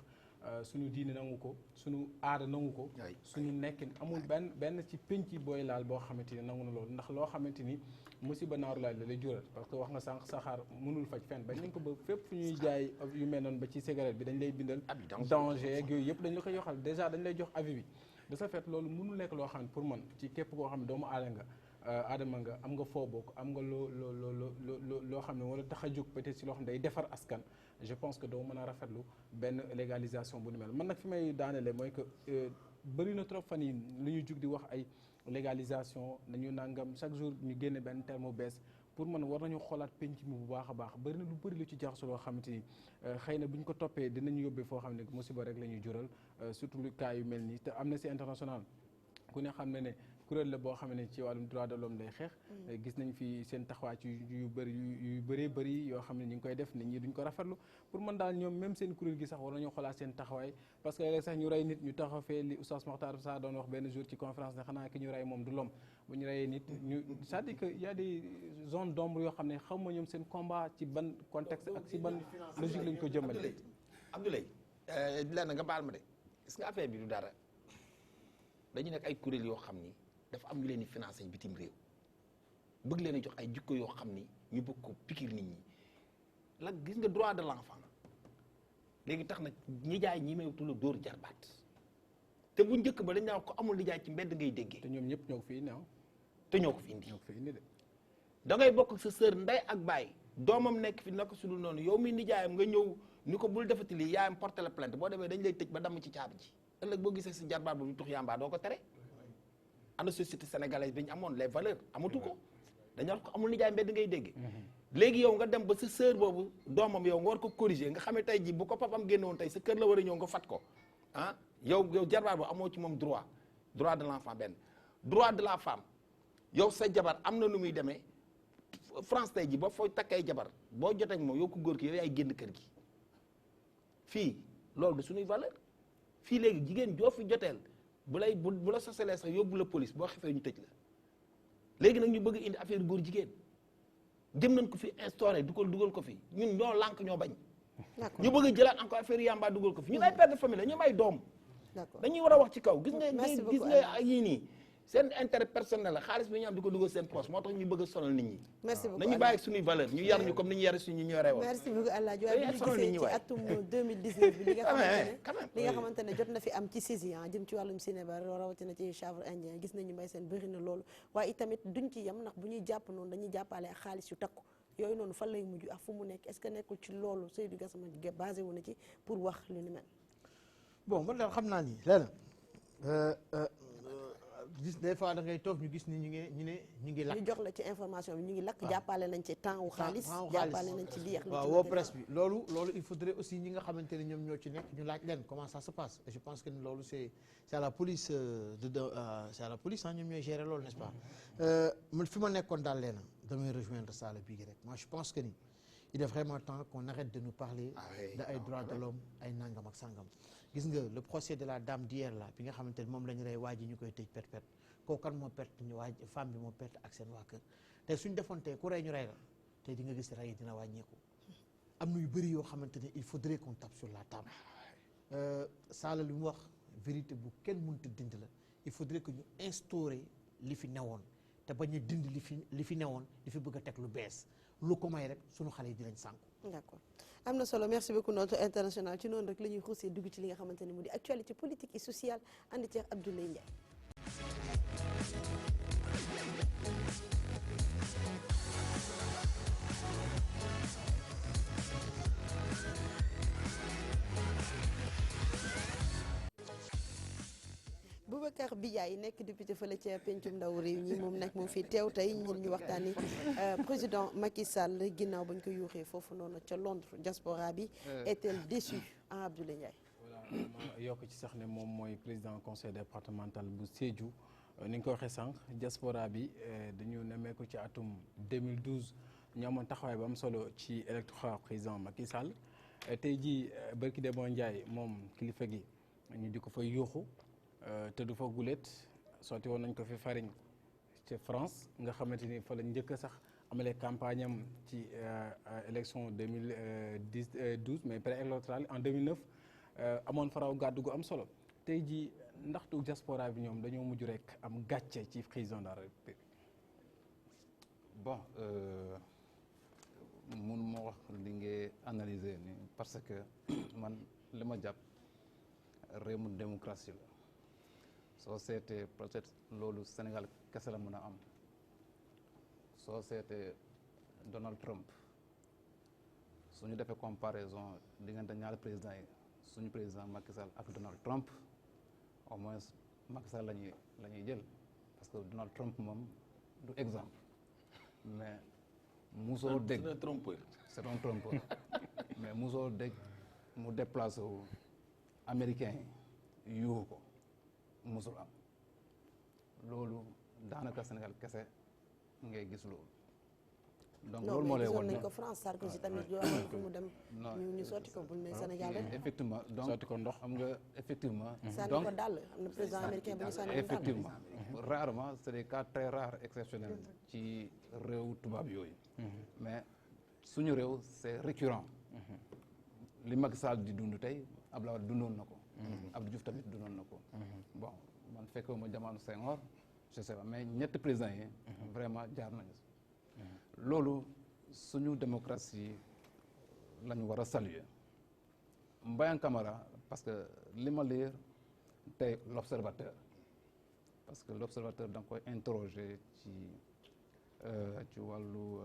suñu diine nangu ko suñu aada nangu ko suñu nekkin amul benn ci pénc booy laal boo xamante ni nangu na loolu ndax loo xamante ni musiba naaru laal la lay jural parce que wax nga sànq saxaar mënul faj fenn bañ nañ ko ba fépp fu ñuy jaay yu mel noonu ba ci cigarette bi dañ lay bindal danger ak yooyu yëpp dañ la koy yoxal déjà dañ lay jox avis bi de ce fait loolu mënul nekk loo xam ne pour man ci képp koo xam ne doomu aadama nga am nga foo bokk am nga loo xam ne wala tax a jóg peut-être si loo xam ne day defar askan je pense que doo mën a rafetlu benn légalisation bu ni mel man nag fi may daanele mooy que bëri na trop fan yi lu ñu jug di wax ay légalisation nañu nangam chaque jour ñu génne benn terme bu bees pour man war nañu xoolaat penc mi bu baax a baax bëri na lu bëri lu ci jaxasoo loo xamante ni xëy na bu ñu ko toppee dinañu yóbbee foo xam ne musiba rek la ñuy jural surtout lu cas yu mel nii te Amnesty International ku ne xam ne kuréel la boo xam ne ci wàllum droit de l'homme day xeex gis nañ fi seen taxawaay ci yu bëree bëri yoo xam ne ñu ngi koy def nit ñi duñ ko rafetlu pour man daal ñoom même seen kuréel gi sax war nañoo xoolaat seen taxawaay parce que léeg sax ñu rey nit ñu taxaw fee li Oustaz Makhtar Sa doon wax benn jour ci conférence ne xanaa ki ñu rey moom du l'homme bu ñu reyee nit ñu c'est-à-dire que y a des zones d'ombre yoo xam ne xaw ma ñoom seen combat ci ban contexte ak ci ban logique lañ ko jëmale. Abdoulaye lenn nga baal ma de est-ce que affaire bi du dara dañu nekk ay kuréel yoo xam ni dafa am ñu leen di financé bitim réew bëgg leen a jox ay jikko yoo xam ni ñu bëgg ko pikir nit ñi la gis nga droit de l'enfant léegi tax na ñi jaay ñi may tudd dóor jarbaat te bu njëkk ba dañ naan ko amul nijaay ci mbedd ngay déggee. te ñoom ñëpp ñoo ko fi indi te ñoo ko fi indi. ñoo ko fi indi de. da ngay bokk sa sœur ndey ak baay doomam nekk fi naka su dul noonu yow mi nijaayam nga ñëw ni ko bul defati lii yaayam porté la plainte boo demee dañ lay tëj ba damm ci caabi ji ëllëg boo gisee si jarbaat bu tux yàmbaa doo ko tere. ana société sénégalaise bi ñu amoon les valeurs amatu ko dañu wax ko amul nijaay mbedd ngay dégg léegi yow nga dem ba sa sœur boobu doomam yow nga war ko corriger nga xam ne tey ji bu ko papam génne woon tey sa kër la war a ñëw nga fat ko ah yow jarbaat boobu amoo ci moom droit de l'enfant benn droit de la femme yow sa jabar am na nu muy demee France tey ji ba fooy takkay jabar boo jotee ak moom yow ko góor ki yow yaay génn kër gi fii loolu du suñuy valeur fii léegi jigéen joo fi joteel bu la sosalee sax yóbbu la police boo xefee ñu tëj la léegi nag ñu bëgg indi affaire góor jigéen jëm nañ ko fi instauré dugal ko fi ñun ñoo lànk ñoo bañ ñu bëgg a jëlaat encore affaire yamba dugal ko fi ñun ay père de famille la ñoom ay doom dañuy war a wax ci kaw gis nga yii nii seen intérêt personnel la xaalis bi ñu am di ko dugal seen poche moo tax ñu bëgg a sonal nit ñi. merci beaucoup nañu bàyyi suñuy valeur ñu yar ñu comme ni ñu yare suñu ñu yore woon. merci beaucoup Alaaji waaye dañuy bu ñu sonal nit gisee ñi ci waay. atum 2019 bi li nga quand même. li nga xamante ne jot na fi am ci saison jëm ci wàllum cinéma rawatina ci chanvre indien gis nañu mbay seen bëri na loolu waaye itamit duñ ci yem ndax bu ñuy jàpp noonu dañuy jàppale ak xaalis yu takku yooyu noonu fan lay mujj ak fu mu nekk est-ce que nekkul ci loolu Seydou Gassama basé wu na ci pour wax lu ni mel. bon man daal xam naa ni lenn gis des fois da ngay toog ñu gis ni ñu ngi lakk. ñu jox la ci information bi ñu ngi lakk jàppale nañ ci temps wu xaalis jàppale nañ ci lii ak waaw woo presse bi loolu il faudrait aussi ñi nga xamante ne ñoom ñoo ci nekk ñu laaj leen comment ça se passe et je pense que loolu c'est à la police c'est à la police ñoom ñooy gérer loolu n'est-ce pas man fi ma nekkoon daal leena damay rejoindre ça la bii rek moi je pense que ni il est vraiment temps qu'on arrête de nous parler de ay droits de l'homme ay nangam ak sangam gis nga le procès de la dame d'hier là bi nga xamante ne moom la ñu rey waa ji ñu koy tëj perpète kooku kan moo perte ñu waaj femme bi moo perte ak seen waa kër te suñ defoon tey ku rey ñu rey la tey di nga gis rey dina wàññeeku am na yu bëri yoo xamante ne il faudrait qu'on tape sur la table Sala li mu wax vérité bu kenn mënut a dindi la il faudrait que ñu instaurer li fi newoon te bañ a dindi li fi newoon li fi bëgg a teg lu bees lu ko may rek sunu xale yi dinañ sànku. d'accord am na solo merci beaucoup notre international ci noonu rek la ñuy xuusee dugg ci li nga xamante ne mu di actualité politique et sociale ànd ci Abdoulaye Ndiaye. Boubacar Biaye nekk député fële ca pencum ndaw réew ñi moom nag moom fii teew tey ñun ñu waxtaani président Macky Sall ginnaaw bañ ko yuuxee foofu noonu ca Londres diaspora bi est-elle déçue en Abdoulaye Ndiaye. voilà ma yokk ci sax ne moom mooy président conseil départemental bu Sédhiou ni nga ko waxee sànq diaspora bi dañu nemmeeku ci atum 2012 ñu amoon taxawaay ba am solo ci électorat président Macky Sall tey jii barki Demba Ndiaye moom kilifa gi ñu di ko fa yuuxu. te du fa gulet sotti woon nañ ko fi fariñ ci France nga xamante ni fa la njëkk sax amalee campagne am ci élection 2012 mais pré-électorale en 2009 amoon faraw gàddu gu am solo tey jii ndaxtu diaspora bi ñoom dañoo mujj rek am gàcce ci président de la République. bon mun moo wax li ngay analyser ni parce que man li ma jàpp réew mu démocratie la. soo seetee peut-être loolu Sénégal kese la mën a am soo seetee Donald Trump suñu defee comparaison diggante ñaari président yi suñu président Macky Sall ak Donald Trump au moins Macky Sall la ñuy jël parce que Donald Trump moom du exemple mais musoo dégg c'est un trompeur. c'est un trompeur mais musoo dégg mu déplacé wu américain yi yuuxu ko musul am loolu daanaka Sénégal kese ngay gis loolu. donc loolu moo lay non won mais gisoon nañ ko France Sarkozy tamit yoo xam ne mu dem. ñu sotti ko bul ne Sénégal rek. effectivement donc sotti ko ndox xam nga effectivement. sànni ko dàll am na président américain bu ñu sànni ko dàll. effectivement rarement c'est des cas très rares exceptionnels ci réew tubaab yooyu. mais suñu réew c'est récurrent. li Macky Sall di dund tey Abdoulaye Wade dundoon na ko. Abdou Diouf tamit dundoon na ko. bon man fekkee ma jamono Senghor je sais pas mais ñetti présidents yi. vraiment jaar nañu si. loolu suñu démocratie la ñu war a saluer Mbayang Camara parce que li ma lire tey l'observateur parce que l'observateur da nga koy interroger ci wàllu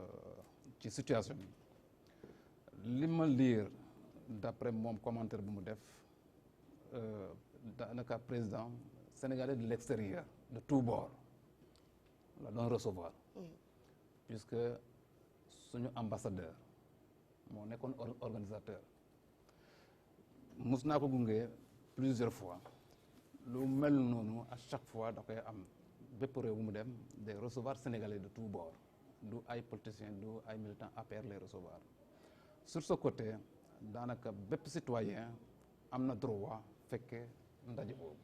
ci situation bi li ma lire d'après moom commentaire bu mu def daanaka président sénégalais de l'extérieur de tous bords la doon recevoir puisque suñu ambassadeur moo nekkoon organisateur mus naa ko gunge plusieurs fois lu mel noonu à chaque fois da koy am bépp réew bu mu dem des recevoir sénégalais de tous bords du ay politiciens du ay militants APR les recevoir sur ce côté daanaka bépp citoyen am na droit fekkee ndaje boobu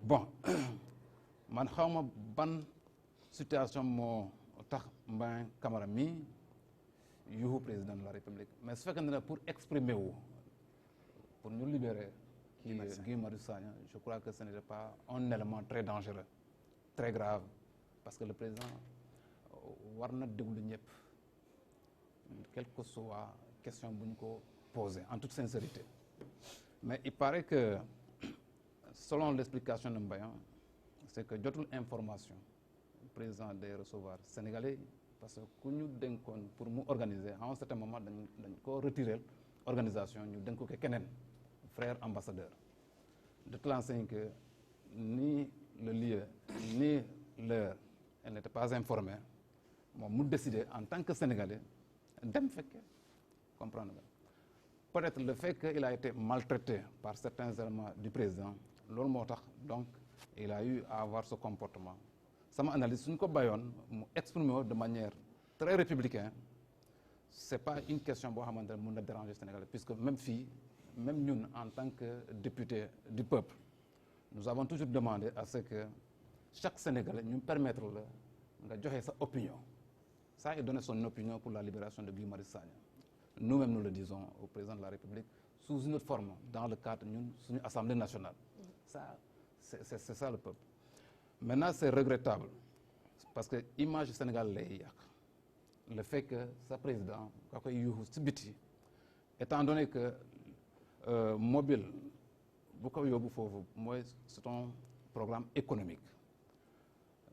bon man xawma ban situation moo tax Mbayang Camara mi yuuxu président de la République mais su fekkee ne pour exprimer wu pour ñu libérer kii Guy Marius Sagna je crois que ce n'était pas un élément très dangereux très grave parce que le président war na déglu ñëpp quelle que soit question bu ñu ko posé en toute sincérité mais il paraît que selon l'explication de Mbayan c'est que jotul information président day recevoir sénégalais parce que ku ñu dénkoon pour mu organiser à un certain moment dañ ko retirer organisation ñu dénk ko keneen frère ambassadeur de telle enseigne que ni le lieu ni l'heure elle n'était pas informée moom mu décider en tant que sénégalais dem fekkee comprendre nga peut-être le fait qu'il a été maltraité par certains éléments du président loolu moo tax donc il a eu à avoir ce comportement sama analyse suñ ko bayoon mu exprimer de manière très républicaine c'est pas une question boo xamante ne mën na déranger Sénégalais puisque même fii même ñun en tant que député du peuple nous avons toujours demandé à ce que chaque Sénégalais ñu permettre la nga joxe sa opinion ça il donne son opinion pour la libération de Guy Marius Sagna nous-mêmes nous le disons au président de la République sous une autre forme dans le cadre ñun suñu Assemblée nationale ça c'est ça le peuple maintenant c'est regrettable parce que image Sénégal lay yàq le fait que sa président nga koy yuuxu ci biti étant donné que mobile bu ko yóbbu foofu mooy c'est un programme économique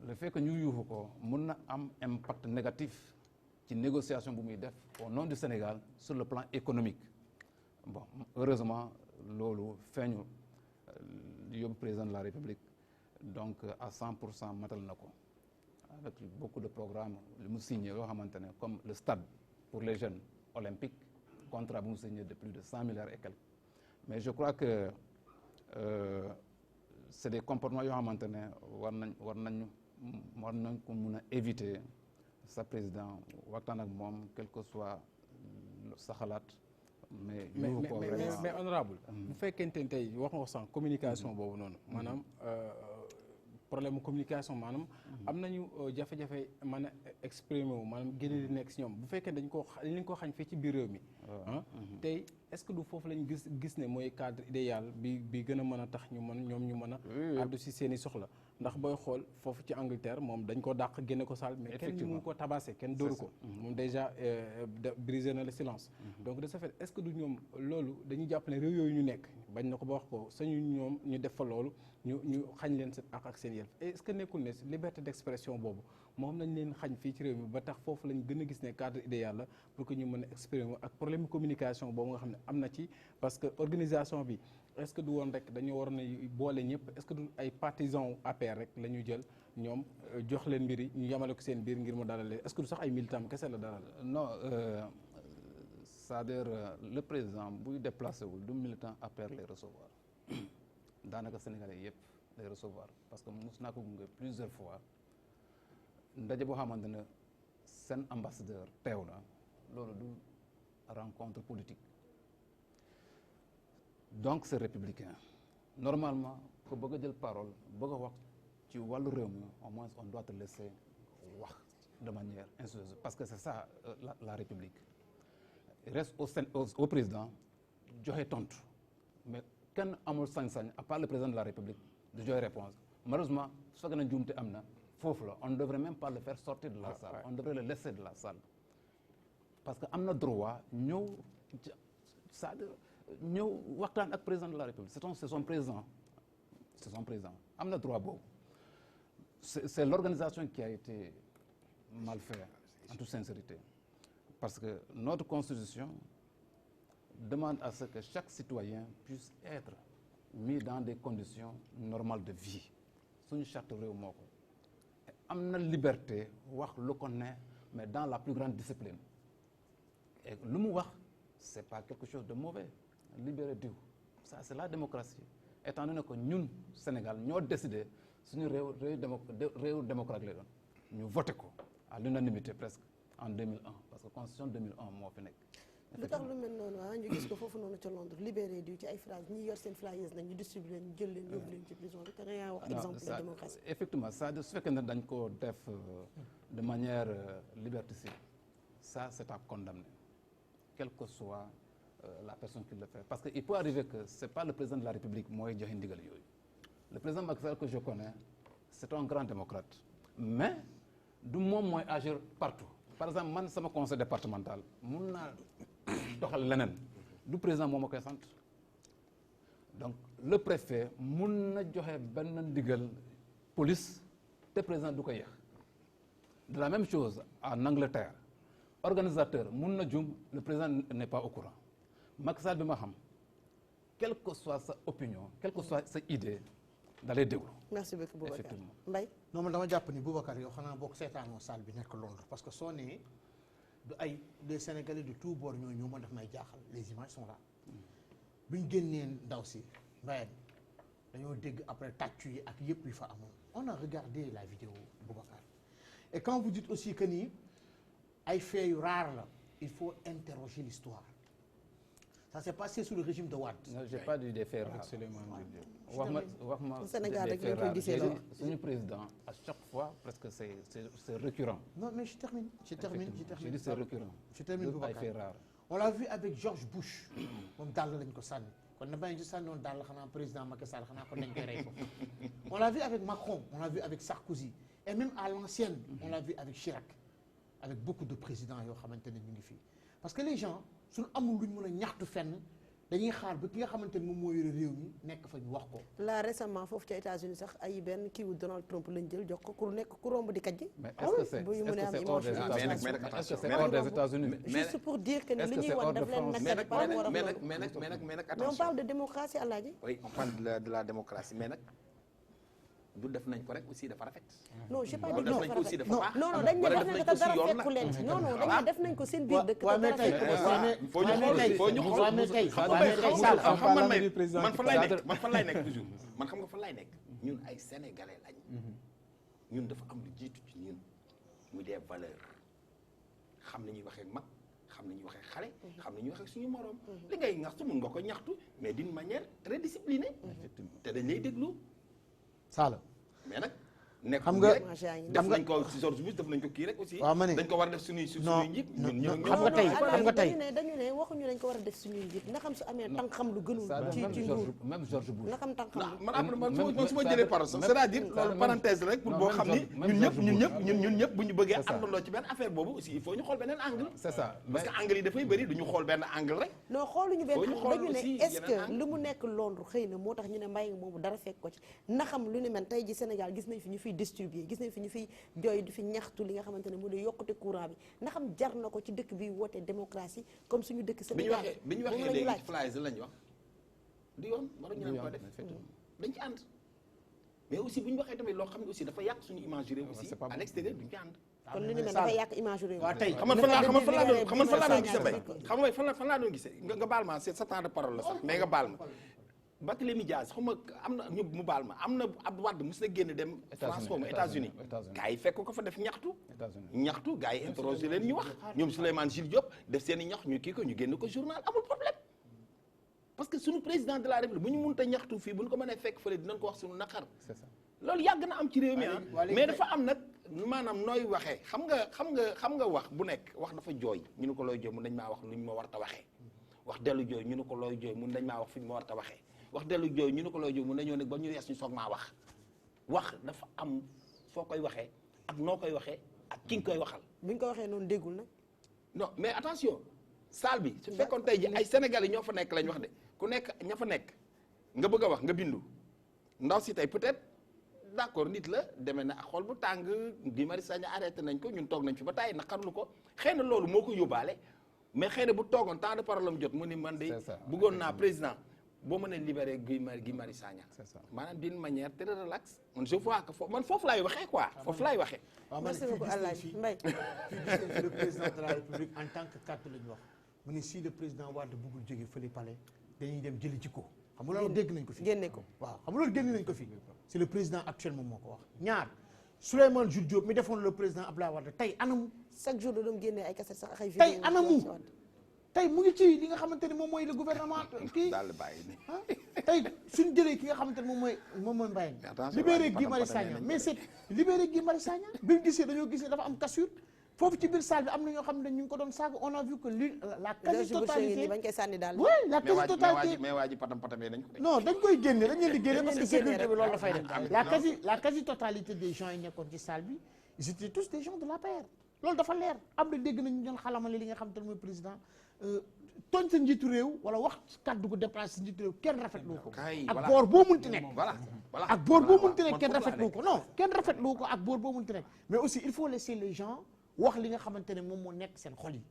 le fait que ñu yuuxu ko mun na am impact négatif ci négociation bu muy def au nom du Sénégal sur le plan économique bon heureusement loolu feeñu yóbbu président de la République donc à 100% matal na ko avec beaucoup de programmes lu mu signé yoo xamante ne comme le stade pour les jeunes olympiques contrat bu mu signé de plus de 100 milliards et quelques mais je crois que c'est des comportements yoo xamante ne war nañ ko mun a éviter sa président waxtaan ak moom quel que soit sa xalaat mais honorable bu fekkente ne tey wax nga ko sànq communication boobu noonu maanaam problème communication maanaam am nañu jafe-jafe mën a exprimer wu maanaam génne di nekk si ñoom bu fekkee dañ ko xañ fii ci biir réew mi tey est-ce que du foofu lañ gis ne mooy cadre idéal bi gën a mën a tax ñu mën ñoom ñu mën a addu si seen i soxla ndax booy xool foofu ci Angleterre moom dañ ko dàq génne ko salle mais kenn mu ko tabassé kenn dóoru ko moom déjà brisé na le silence donc de ce fait est-ce que du ñoom loolu dañuy jàpp ne réew yooyu ñu nekk bañ na ko ba wax ko sañu ñoom ñu def fa loolu ñu xañ leen seen ak seen yelf est-ce que nekkul ne liberté d'expression boobu moom nañ leen xañ fii ci réew mi ba tax foofu lañ gën a gis ne cadre idéal la pour que ñu mën a exprimer ak problème communication boobu nga xam ne am na ci parce que organisation bi est-ce que du woon rek dañu waroon a boole ñëpp est-ce que du ay partisans APR rek la ñu jël ñoom jox leen mbir yi ñu yamale ko seen biir ngir mu dalal leen est-ce que du sax ay militants kese la dalal. non c'est-à-dire le président buy déplacé wul du militant APR lay recevoir daanaka sénégalais yëpp lay recevoir parce que mos naa ko gunge plusieurs fois ndaje boo xamante ne seen ambassadeur teew na loolu du rencontre politique. donc c'est républicain normalement ko bëgg a jël parole bëgg a wax ci wàllu réew mi au moins on doit te laisser wax de manière insidieuse parce que c'est ça la république il reste au président joxe tontu mais kenn amul sañ-sañ à part le président de la république de joxe réponse malheureusement su fekkee na njuumte am na foofu la on ne devrait même pas le faire sortir de la salle on devrait le laisser de la salle parce que am na droit ñëw c'est-à-dire ñëw waxtaan ak président de la République c'est son président am na droit boobu c'est l'organisation qui a été mal faite en toute sincérité parce que notre constitution demande à ce que chaque citoyen puisse être mis dans des conditions normales de vie suñu charte réew moo ko am na liberté wax lu ko ne mais dans la plus grande discipline et lu mu wax c'est pas quelque chose de mauvais libérer diw ça c'est la démocratie étant donné que ñun Sénégal ñoo décidé suñu réew démocrate lay doon ñu voté ko à l'unanimité presque en 2001 parce que constitution 2001 moo fi nekk. lu tax lu mel noonu ñu gis ko foofu noonu ca Londres libérer diw ci ay phrases ñi yor seen flyers nag ñu distribuer leen jël leen yóbbu leen ci prison bi te da ngaa wax exemple de démocratie. effectivement ça su fekkee ne dañ ko def de manière liberticide ça c'est à condamner quel que soit la personne qui le fait parce que il peut arriver que c'est pas le président de la République mooy joxe ndigal yooyu le président Macky Sall que je connais c'est un grand démocrate mais du moom mooy agir partout par exemple man sama conseil départemental mun naa doxal leneen du président moom a koy sant donc le préfet mun na joxe benn ndigal police te président du ko yéex de la même chose en Angleterre organisateur mun na jum le président n'est pas au courant Macky Sall bi ma xam quelle que soit sa opinion quelle que soit sa idée da lay déglu. merci beaucoup Boubacar effectivement Mbaye. non man dama jàpp ni Boubacar yow xanaa bokk seetaanoo salle bi nekk Londres parce que soo nee du ay les Sénégalais de tous bords ñoo ñëw ma daf may jaaxal les images sont là bi ñu génnee ndaw si Mbaye dañoo dégg après tàccu yi ak yëpp yi fa amoon on a regardé la vidéo Boubacar et quand vous dites aussi que nii ay faits yu rare la il faut interroger l'histoire ça s'est passé sous le régime de Wade. non j'ai pas dit des faits rares wax ma Sénégal rek des faits lañ koy rares gisee j'ai loolu. dit suñu président à chaque fois presque c'est récurrent. non mais je termine j'ai dit c'est récurrent. je termine ay Boubacar faits rares. on l'a vu avec George Bush moom dàll lañ ko sànni kon na bàyyi ci sànni woon dàll xanaa président Macky Sall xanaa kon dañ koy rey ko on l'a vu avec Macron on l'a vu avec Sarkozy et même à l'ancienne on l'a vu avec Chirac avec beaucoup de présidents yoo xamante ne ñu ngi fii parce que les gens suñu amul luñ mën a ñaxtu fenn dañuy xaar ba ki nga xamante ne moom moo yore réew mi nekk fa ñu wax ko. là récemment foofu ca États-Unis sax ay benn kii wu Donald Trump lañ jël jox ko ku nekk ku romb di kajji. mais est-ce que c'est hors des États-Unis est-ce que c'est hors des États-Unis juste pour dire que est-ce li que ñuy c'est wax hors de daf leen France naqari par rapport ak loolu. mais nag mais on attention parle de démocratie Alaaji. oui on parle de la démocratie mais nag du def nañ ko rek aussi dafa rafet. non j'ai pas Wala dit def non nañ ko aussi dafa baax. non dañ ne Wala def nañ def ko nañ ko dara si yoon fekku leen ci non non dañ ne def nañ ko seen biir dëkk waaw te mais dara tey fekku leen. foo ñu xool foo ñu xool mais tey xam man fan lay nekk toujours man xam nga fan lay nekk ñun ay sénégalais lañ ñun dafa am lu jiitu ci ñun muy des valeurs xam nañuy waxee mag xam nañuy waxee xale xam nañuy waxee suñu moroom li ngay ñaxtu mun nga ko ñaxtu mais d'une manière très disciplinée te dañ lay déglu Sala mais nag nekk xam nga rek def nañ ko si George Bush def nañ ko kii rek aussi waaw ma ne dañ ko war a def suñuy njiit ñun xam nga tey xam nga tey dañu ne waxuñu dañ ko war a def suñuy njiit nga xam su amee tànk xam lu gënul ci nguur même George Bush nga xam tànk xam lu man après man su ma jëlee parole sax c'est-à-dire loolu parenthèse la rek pour boo xam ni ñun ñëpp bu ñu bëggee àndandoo ci benn affaire boobu aussi il faut ñu xool beneen angle c'est ça parce que angle yi dafay bëri du ñu xool benn angle rek non xooluñu benn Faut ñu xool dañu ne aussi est-ce yeneen que lu mu nekk Londres xëy na moo tax ñu ne mbay moomu dara fekk ko ci na xam lu ni mel tey ji Sénégal gis nañ fi ñu fiy distribuer gis nañ fi ñu fiy jooy di fi ñaxtu li nga xamante ne moo di yokkute courant bi na xam jar na ko ci dëkk bi woote démocratie comme suñu dëkk Sénégal bi ñu waxee léegi flyers lañu wax du yoon waruñu leen ko def dañ ci ànd mais aussi bu ñu waxee tamit loo xam ne aussi dafa yàq suñu image réew aussi à l'extérieur duñ ci ànd kon lu ni mel dafay yàq image réew waaw tey xam nga fan laa doon gisee bay xam nga fan laa doon gisee nga baal ma c'est sa temps de parole la sax mais nga baal ma Barthélémy Dias xam nga am na ñu mu baal ma am na Abdou Wade mos na génn dem France xaw ma États-Unis gars yi fekk ko fa def ñaxtu gars yi interroger leen ñu wax ñoom Souleymane Jules Diop def seen i ñax ñu kii ko ñu génn ko journal amul problème parce que suñu président de la République bu ñu mënta ñaxtu fii bu ñu ko mënee fekk fële dinañ ko wax suñu naqar loolu yàgg na am ci réew mi mais dafa am nag maanaam nooy waxee xam nga wax bu nekk wax dafa jooy ñu ne ko looy jooy mun nañ maa wax lu ñu ma war ta waxee wax dellu jooy ñu ne ko looy jooy mun nañ maa wax fu ñu ma war ta waxee wax dellu jooy ñu ne ko looy jooy mun nañoo nekk ba ñu yees ñu soog maa wax dafa am foo koy waxee ak noo koy waxee ak ki nga koy waxal bu ñu ko waxee noonu déggul nag non mais attention salle bi su fekkoon tey ji ay Sénégalais ñoo fa nekk lañ wax de ku nekk ña fa nekk nga bëgg a wax nga bindu ndaw si tey peut-être d'accord nit la demee na ak xol bu tàng Guy Marius Sagna arrêté nañ ko ñun toog nañ fi ba tàyyi naqarlu ko xëy na loolu moo ko yóbbaale mais xëy na bu toogoon temps de parole am jot mu ni man de bëggoon naa président boo mënee libéré Guy Marius Sagna maanaam d'une manière très relax man je vois que foofu laay waxee quoi foofu laay waxee merci beaucoup Alaaji Mbaye fii le président de la République en tant que carte la ñu wax mu ne si le président Wade bëggul jóge fële palais dañuy dem jëli ci ko xam nga loolu dégg nañ ko fi génne ko waaw xam nga loolu génne nañ ko fi c'est le président actuel moom moo ko wax ñaar Souleymane Jules Diop mi defoon le président Abdoulaye Wade tey anamu chaque jour da doon génne ay cassette sax ay tey anamu tey mu ngi ci li nga xamante ne moom mooy le gouvernement kii daal bàyyi ni tey suñ jëlee ki nga xamante ne moom mooy Mbaye libéré Guy Marius Sagna mais c'est libéré Guy Marius Sagna bi mu gisee dañoo gis ne dafa am cassure foofu ci biir salle bi am na ñoo xam ne ñu ngi ko doon saaga on a vu que la quasi totalité bañ koy sànni daal. oui la quasi totalité mais waa ji patam patamee nañ ko de. non dañ koy génne dañ leen di génne parce que di génne sécurité bi rek. loolu dafay def la quasi totalité des gens yi nekkoon ci salle bi ils étaient tous des gens de l'APR loolu dafa leer am na dégg nañu ñoon xalamale li nga xam te ne mooy président tooñ sa njiitu réew wala wax kàddu gu déplacé sa njiitu réew kenn rafetlu ko ak boor boo munti nekk ak boor boo munti nekk kenn rafetlu ko non kenn rafetlu ko ak boor boo munti nekk mais aussi il faut laisser les gens wax li nga xamante ne moom moo nekk seen xol yi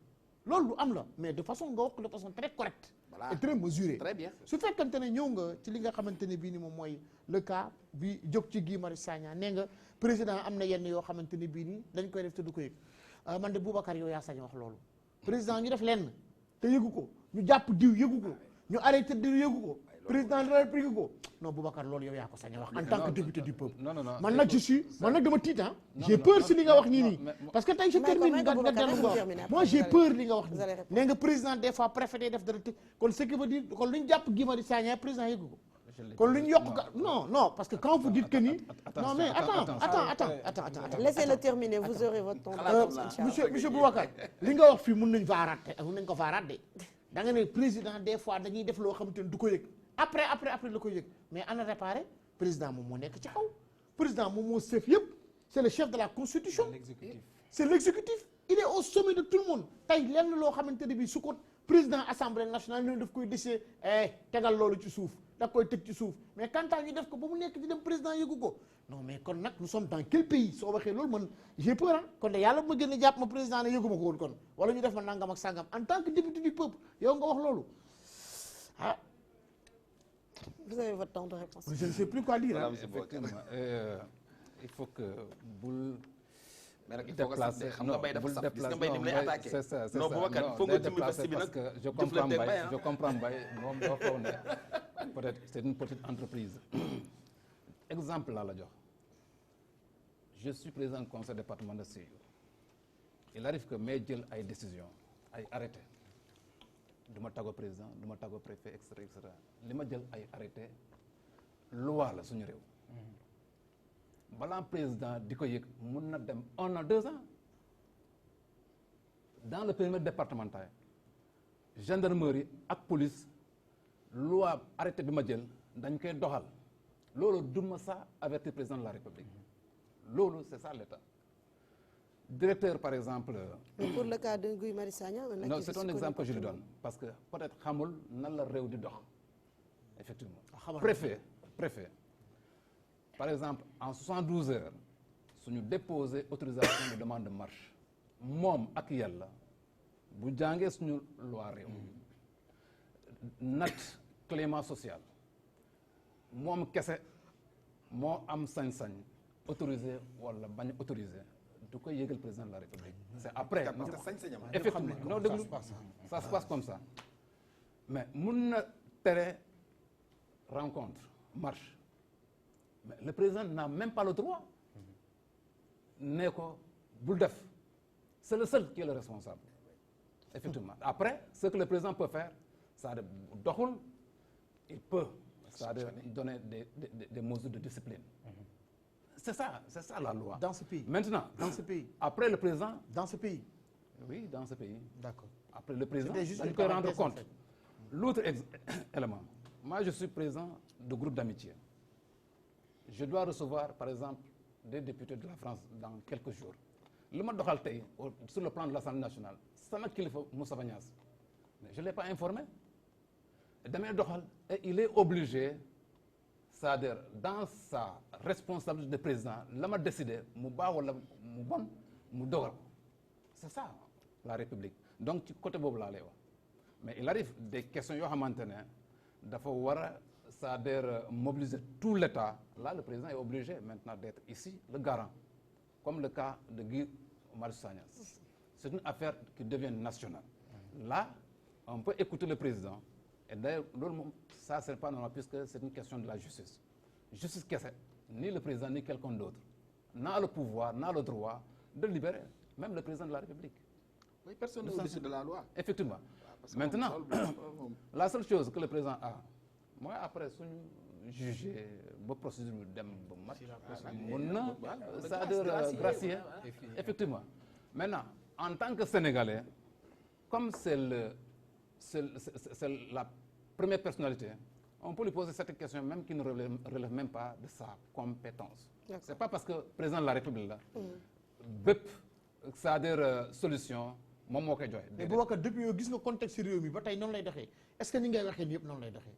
loolu lu am la mais de façon nga wax de façon très correcte et très mesurée très bien su fekkante ne ñëw nga ci li nga xamante ne bii ni moom mooy le cas bi jóg ci Guy Marius Sagna nee nga président am na yenn yoo xamante ne bii nii dañ koy def te du ko yëg man de Boubacar yow yaa sañ wax loolu président ñu def lenn te yëgu ko ñu jàpp diw yëgu ko ñu arrêté diw yëgu ko président de la République ko non Boubacar loolu yow yaa ko sañ wax en tant que député du peuple man nag man nag dama tiit j'ai peur si li nga wax nii parce que tey je termine nga dellu nga wax moi j'ai peur li nga wax nii nee nga président des fois préfet def dara kon ce qui veut dire kon lu ñu jàpp Guy Marius Sagna président yëgu ko kon lu ñu yokk ka non parce que quand vous dites que ni non mais attends laissez-le terminer vous aurez votre temps. monsieur Boubacar li nga wax fii mën nañ ko faaraat de da nga ne président des fois dañuy def loo xamante ne du ko yëg après la ko yëg mais ana réparé président moom moo nekk ci kaw président moom moo chef yëpp c'est le chef de la constitution c'est l'exécutif il est au sommet de tout le monde tey lenn loo xamante ne bi su ko président assemblée nationale ñoom daf koy décider tegal loolu ci suuf da koy teg ci suuf mais quand ñu def ko ba mu nekk di dem président yëgu ko non mais kon nag nous sommes dans quel pays soo waxee loolu man j'ai peur kon de yàlla bu ma gën a jàpp ma président ne yëgu ma ko woon kon wala ñu def ma nangam ak sangam en tant que député du peuple yow nga wax loolu vous avez votre temps de réponse. je ne sais plus quoi dire effectivement il faut que bul mais nag il faut que xam nga bay dafa saf gis nga bay ni mu lay attaqué c'est ça non Boubacar il faut nga timmi vesti bi nag parce que je comprends Mbaye moom dafa foog ne peut-être c'est une petite entreprise exemple laa la jox je suis président du conseil département de Sédhiou il arrive que may jël ay décisions ay arrêté du ma tàggoo président du ma tàggoo préfet et cetera li ma jël ay arrêté loi la suñu réew balaa président di ko yëg mun na dem 1 an 2 ans dans le périmètre départemental gendarmerie ak police loi arrêté bi ma jël dañ koy doxal loolu du ma sa avertir président de la République loolu c'est ça l'État directeur par exemple. mais pour le cas de Guy Marius Sagna. non c'est un exemple que je lui donne parce que peut-être xamul nan la réew di dox effectivement. préfet par exemple en 72 heures suñu déposer autorisation de demande de marche moom ak yàlla bu jàngee suñu loi réew nat climat social moom kese moo am sañ-sañ autorisé wala bañ autorisé du koy yëgal président de la République c'est après effectivement non déglu ça se passe comme ça mais mun na tere rencontre marche mais le président n'a même pas le droit ne ko bul def c'est le seul qui est le responsable effectivement après ce que le président peut faire c'est-à-dire doxul il peut c'est-à-dire donner des mesures de discipline c'est ça la loi dans ce pays maintenant dans ce pays après le président dans ce pays oui dans ce pays d'accord après le président dañ koy rendre compte l'autre élément moi je suis président de groupe d'amitié je dois recevoir par exemple des députés de la France dans quelques jours li ma doxal tey sur le plan de l'Assemblée nationale sama kilifa Moustapha Niasse mais je l'ai pas informé damay doxal et il est obligé c'est-à-dire dans sa responsabilité de président la ma décidé mu baax wala mu bon mu dogal c'est ça la République donc ci côté boobu laa lay wax mais il arrive des questions yoo xamante ne dafa war a c'est-à-dire mobiliser tout l'État là le président est obligé maintenant d'être ici le garant comme le cas de Guy Marius Sagna c'est une affaire qui devient nationale là on peut écouter le président et d'ailleurs loolu moom ça c'est pas normal puisque c'est une question de la justice kese ni le président ni quelqu'un d'autre n'a le pouvoir n'a le droit de libérer même le président de la République. Oui, personne n'est au-dessus de la loi. Effectivement. Maintenant la seule chose que le président a mooy après suñu jugé ba procédure bi dem ba mat mun na c'est-à-dire gracier effectivement Maintenant, en tant que Sénégalais, comme c'est la première personnalité, on peut lui poser cette question même qui ne relève même pas de sa compétence. C'est pas parce que président de la République la bépp c'est-à-dire solution moom moo koy joxe. mais Boubacar depuis yow gis nga contexte réew mi ba tey noonu lay doxee est-ce que ni ngay waxee nii yëpp noonu lay doxee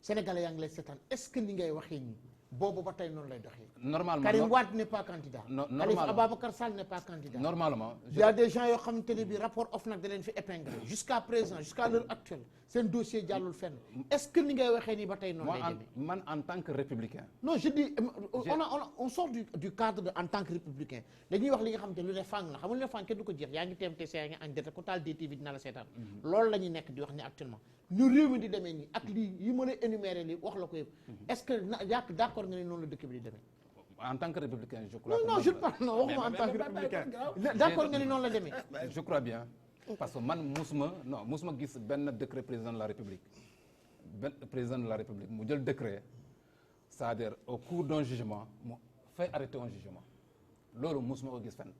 Sénégalais yaa ngi lay seetaan est-ce que ni ngay waxee nii boobu ba tey noonu lay doxee. Normalement Karim Wade n'est pas candidat. Khalifa Ababacar Sall n'est pas candidat. Normalement. Il y a des gens yoo xamante ne bi rapport OFNAC da leen fi épinglé jusqu'à présent jusqu'à l'heure actuelle seen dossier jàllul fenn est-ce que ni ngay waxee nii ba tey noonu lay demee. man en tant que républicain. non je dis on sort du cadre de en tant que républicain dañuy wax li nga xamante ne lu ne fàng la xam nga lu ne fàng kenn du ko jeex yaa ngi TMTC yaa ngi en direct ko taal DTV dina la seetaan loolu la ñuy nekk di wax ni actuellement ñu réew mi di demee nii ak lii yi mën a énumérer lii wax la ko yëpp est-ce que yàq d'accord nga ne noonu la dëkk bi di demee. En tant que républicain, je crois. Non, je parle non waxuma en tant que républicain. D'accord nga ni noonu la demee. Je crois bien. Parce que man musuma gis benn décret président de la République mu jël décret c'est-à-dire au cours d'un jugement mu fait arrêter un jugement loolu musuma ko gis fenn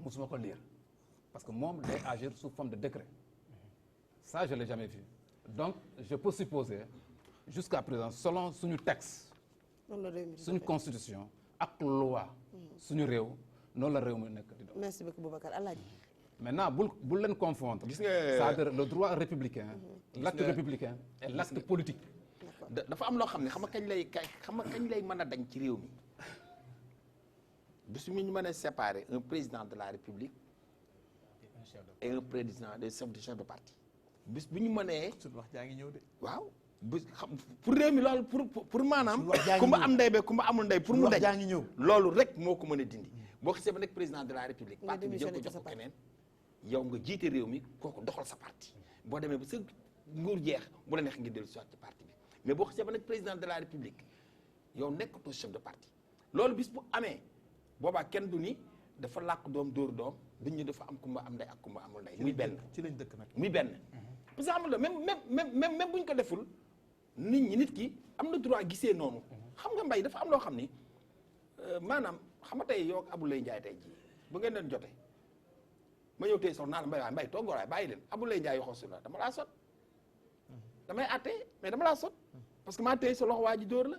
musuma ko lire parce que moom day agir sous forme de décret ça je l'ai jamais vu donc je peux supposer jusqu'à présent selon suñu texte suñu constitution ak loi suñu réew noonu la réew mi nekk di doon. merci beaucoup Boubacar Alaaji. Maintenant bul leen confondre. gis nga c'est-à-dire le droit républicain. l'acte républicain et l'acte politique. dafa am loo xam ne xam nga kañ lay mën a dañ ci réew mi bis mi ñu mën a séparer un président de la république et un président des chefs de parti bis bu ñu mënee. suñu wax jaa ngi ñëw de. waaw bu xam pour réew mi loolu pour maanaam. kumba am ndey be kumba amul ndey pour mu dañ loolu rek moo ko mën a dindi boo xisee ba nekk président de la république parti bi jël ko jox ko keneen yow nga jiite réew mi kooku doxal sa parti boo demee ba sa nguur jeex bu la neex nga dellu soit ci parti bi mais boo xisee ba nekk président de la république yow nekkatoo chef de parti loolu bis bu amee boobaa kenn du ni dafa làkk doom dóor doom duñ ñu dafa am kumba am ndey ak kumba amul ndey muy benn ci lañ dëkk nag muy benn parce que xam nga même buñ ko deful nit ki am na droit gisee noonu xam nga mbay dafa am loo xam ni maanaam xam nga tey yow ak Aboulaye Ndiaye tey jii bu ngeen doon jotee ma ñëw tey sox naa la mbay toog waay bàyyi leen Aboulaye Ndiaye yoxoo su la dama laa sot damay àtte mais dama laa sot parce que maa tey sa loxo waa ji dóor la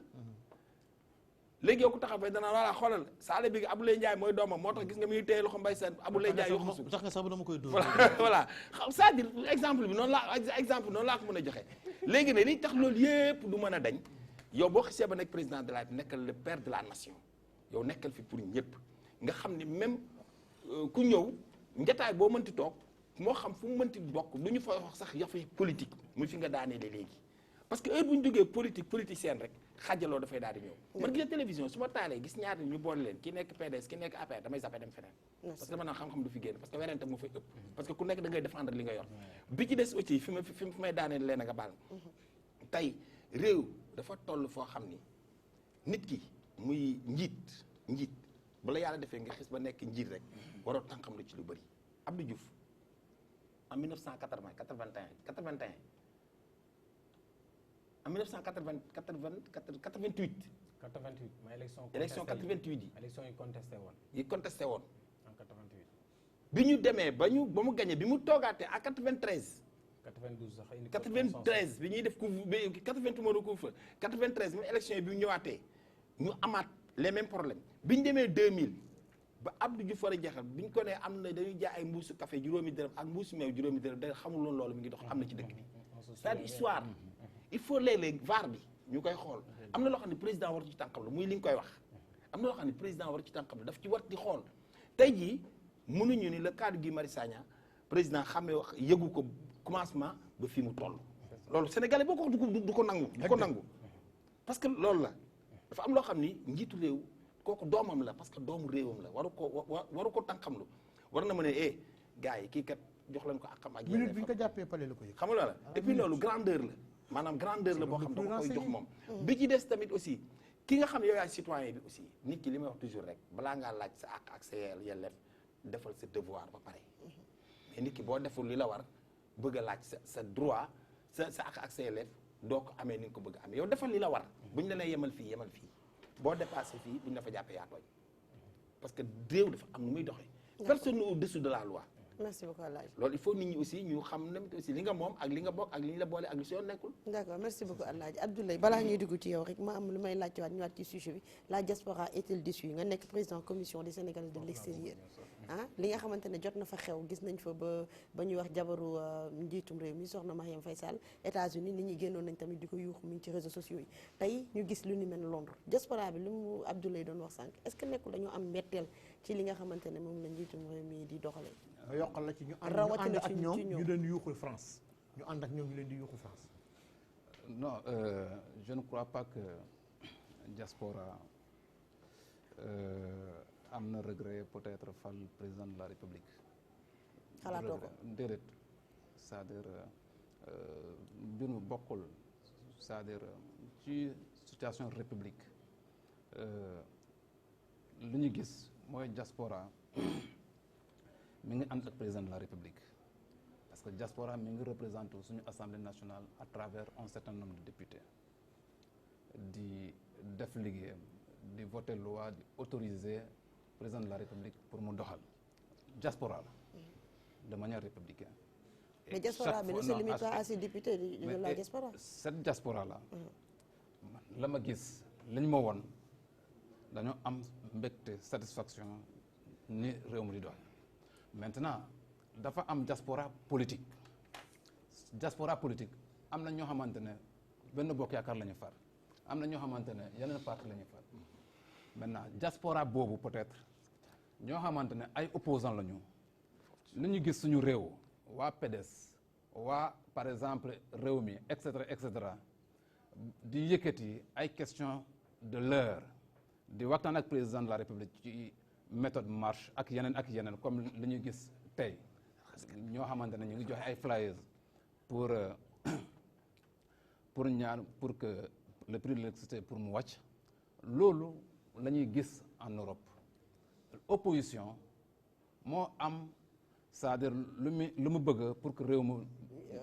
léegi yow ku taxaw fay danaa voilà xoolal saale bi Aboulaye Ndiaye mooy doomam moo tax gis nga muy téye loxo mbay seen Aboulaye Ndiaye yoxoo su tax nga sax dama koy dóor voilà c'est-à-dire exemple bi noonu laa ko mën a joxe léegi ne li tax loolu yépp du mën a dañ yow boo xisee ba nekk président de la nekkal le père de la nation yow nekkal fi pour ñëpp nga xam ni même ku ñëw njataay boo mënti toog moo xam fu mu mënti bokk du ñu fa wax sax yafe politique muy fi nga daaneele léegi parce que heure bu ñu jógee politicienne rek xajaloo dafay daal di ñëw man gis télévision su ma taalee gis ñaar ñu boole leen ki nekk PDS ki nekk APR damay zappé dem feneen parce que dama naan xam-xam du fi génn parce que werante moo fay ëpp parce que ku nekk da ngay défendre li nga yor bi ci des aussi fi may daaneel leen nga baal tey réew dafa toll foo xam ni nit ki muy njiit bala yàlla defee nga xis ba nekk njiit rek waroo tànqam lu ci lu bëri Abdou Diouf en 1981 en 1988 ma élection 88 yi élection yi contesté woon en 88 bi ñu demee ba mu gagné bi mu toogaatee à 93 92 sax 93 bi ñuy def couvre 88 moo doon couvre 93 même élection yi bi ñu ñëwaatee ñu amaat les mêmes problèmes bi ñu demee 2000 ba Abdou Diouf war a jeexal bi ñu ko nee am na dañuy jaay ay mbuusu café juróomi dërëm ak mbuusu meew juróomi dërëm da xamul loon loolu mi ngi dox am na ci dëkk bi c'est-à-dire histoire il faut léeg-léeg VAR bi ñu koy xool am na loo xam ne président war ci tànqam la muy li nga koy wax am na loo xam ne président war ci tànqam la daf ci war di xool tey jii mënuñu ni le cas de Guy Marius Sagna président xamee wax yëgu ko commencement ba fii mu toll loolu sénégalais boo ko du ko nangu parce que loolu la dafa am loo xam ni njiitu réew kooku doomam la parce que doomu réewam la waru ko tànqamlu war na mën a gars yi kii kat jox leen ko akam ak minute bi ñu ko jàppee pale la ko yëg xam nga la et puis loolu grandeur la maanaam grandeur la boo xam da koy jox moom bi ci des tamit aussi ki nga xam yow yaay citoyen bi aussi nit ki li may wax toujours rek balaa ngaa laaj sa àq ak sa yelleef defal sa devoir ba pare mais nit ki boo deful li la war bëgg a laaj sa droit sa àq ak sa yelleef doo ko amee ni nga ko bëgg a amee yow defal li la war buñ la nee yemal fii boo dépassé fii buñ la fa jàppee yaa tooñ parce que réew dafa am nu muy doxee personne n'est au-dessus de la loi. merci beaucoup El Hadj. loolu il faut nit ñi aussi ñu xam ne aussi li nga moom ak li nga bokk ak li ñu la boole ak li si yoon nekkul. d'accord merci beaucoup El Hadj Abdoulaye balaa ñuy dugg ci yow rek ma am lu may laajte waat ñëwaat ci sujet bi la diaspora est-elle déçue nga nekk président commission des Sénégalais de l'extérieur ah li nga xamante ne jot na fa xew gis nañ fa ba ñuy wax jabaru njiitum réew mi soxna Marième Faye Sall États-Unis nit ñi génnoon nañ tamit di ko yuuxu mi ngi ci réseaux sociaux yi tey ñu gis lu ni mel Londres diaspora bi li mu Abdoulaye doon wax sànq est-ce que nekkul dañoo am mbetteel ci li nga xamante ne moom la njiitum réew mi di doxalee. yokkal la ci ñu ànd rawatina ak ci ñoom ñoom. ñu leen di yuuxu France ñu ànd ak ñoom ñu leen di yuuxu France. Non, je ne crois pas que diaspora am na regret peut-être fal président de la République. xalaatoo ko déedéet c'est-à-dire mbir mi bokkul c'est-à-dire ci situation république lu ñu gis mooy diaspora mi ngi ànd ak président de la République parce que diaspora mi ngi représenté suñu assemblée nationale à travers un certain nombre de députés di def liggéeyam di voter loi di autoriser président de la République pour mu doxal diaspora la de manière républicaine. mais diaspora bi ne se limite pas à ces députés de la diaspora. cette diaspora là la ma gis li ñu ma woon dañoo am mbégte satisfaction ni réew mi di dox maintenant dafa am diaspora politique am na ñoo xamante ne benn bokk yaakaar la ñu far am na ñoo xamante ne yeneen parti la ñu far maintenant diaspora boobu peut-être ñoo xamante ne ay opposants la ñu li ñu gis suñu réew waa PDS waa par exemple réew mi et cetera di yëkkati ay question de l'heure di waxtaan ak président de la République ci méthode marche ak yeneen comme li ñu gis tey ñoo xamante ne ñu ngi joxe ay flyers pour ñaan pour que le prix de l'électricité pour mu wàcc loolu la ñuy gis en Europe opposition moo am c'est-à-dire lu mu bëgg pour que réew mu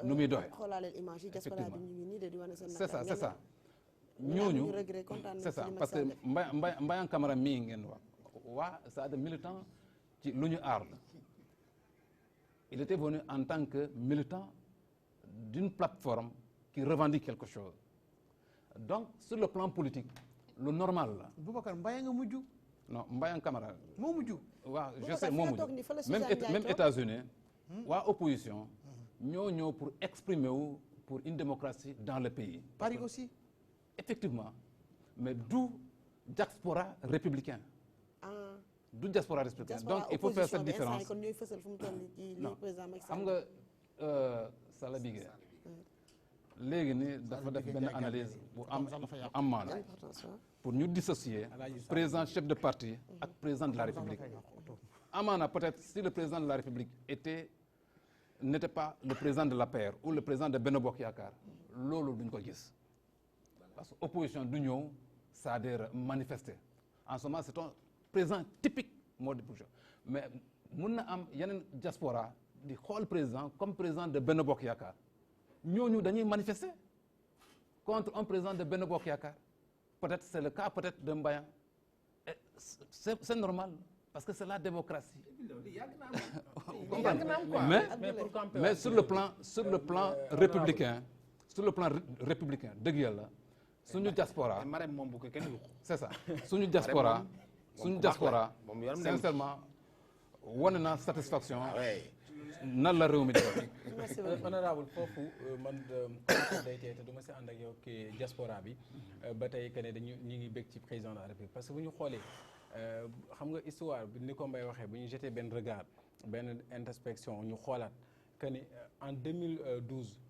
nu muy doxee. xoolaaleel image yi diaspora bi ñu ngi nii de di wane seen. c'est ça ñooñu c'est ça parce que Mbayang Camara mii ngeen wax waa c'est-à-dire militant ci lu ñu aar la il était venu en tant que militant d'une plateforme qui revendique quelque chose donc sur le plan politique lu normal la. Boubacar Mbayang nga mujj. non Mbayang Camara. moo mujj. waaw je sais moo mujj même États-Unis waa opposition ñoo ñëw pour exprimer wu pour une démocratie dans le pays. Paris aussi. effectivement mais du diaspora républicain. du diaspora républicain donc il faut faire cette différence. kon ñooy fësal fu mu toll nii ci li président Macky Sall. xam nga Sala Bigué léegi ni dafa def benn analyse bu am maana pour ñu dissocier président chef de parti ak président de la République. amaana peut-être si le président de la République n'était pas le président de l'APR ou le président de Benno Bokk Yaakaar loolu duñ ko gis parce que opposition du ñëw c'est-à-dire manifester en ce moment c'est un président typique moo di bouger mais mun na am yeneen diaspora di xool président comme président de Benno Bokk Yaakaar ñooñu dañuy manifester contre un président de Benno Bokk Yaakaar peut-être c'est le cas peut-être de Mbayang c'est normal parce que c'est la démocratie. mais sur le plan républicain dëgg yàlla suñu diaspora c'est ça suñu diaspora sincèrement wane na satisfaction nan la réew mi def. honorable foofu man day tey te du ma si ànd ak yow ki diaspora bi ba tey que ne ñu ngi bég ci président de la République parce que bu ñu xoolee xam nga histoire bi ni ko Mbaye waxee bu ñu jeté benn regard benn introspection ñu xoolaat que ni en 2012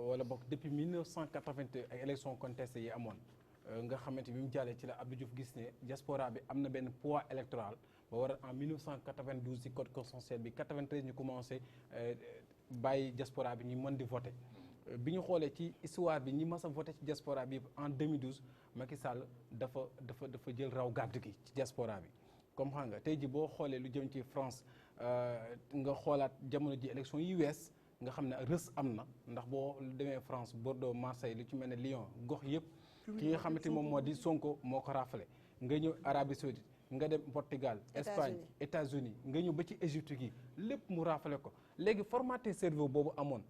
wala bokk depuis 1982 ay élections contestées yi amoon nga xamante bi mu jàllee ci la Abdou Diouf gis ne diaspora bi am na benn poids électoral ba war en 1992 ci code consensuel bi 93 ñu commencé bàyyi diaspora bi ñu mën di voter bi ñu xoolee ci histoire bi ñi mas a voté ci diaspora bi en 2012 Macky Sall dafa jël raw gàddu gi ci diaspora bi comme xam nga tey ji boo xoolee lu jëm ci France nga xoolaat jamono ji élection yi wees nga xam ne rës am na ndax boo demee France Bordeaux Marseille lu ci mel ne Lyon gox yëpp ki nga xamante moom moo di Sonko moo ko rafale nga ñëw Arabie Saoudite nga dem Portugal Espagne États-Unis nga ñëw ba ci Égypte gi lépp mu raafale ko léegi formaté cerveau boobu amoon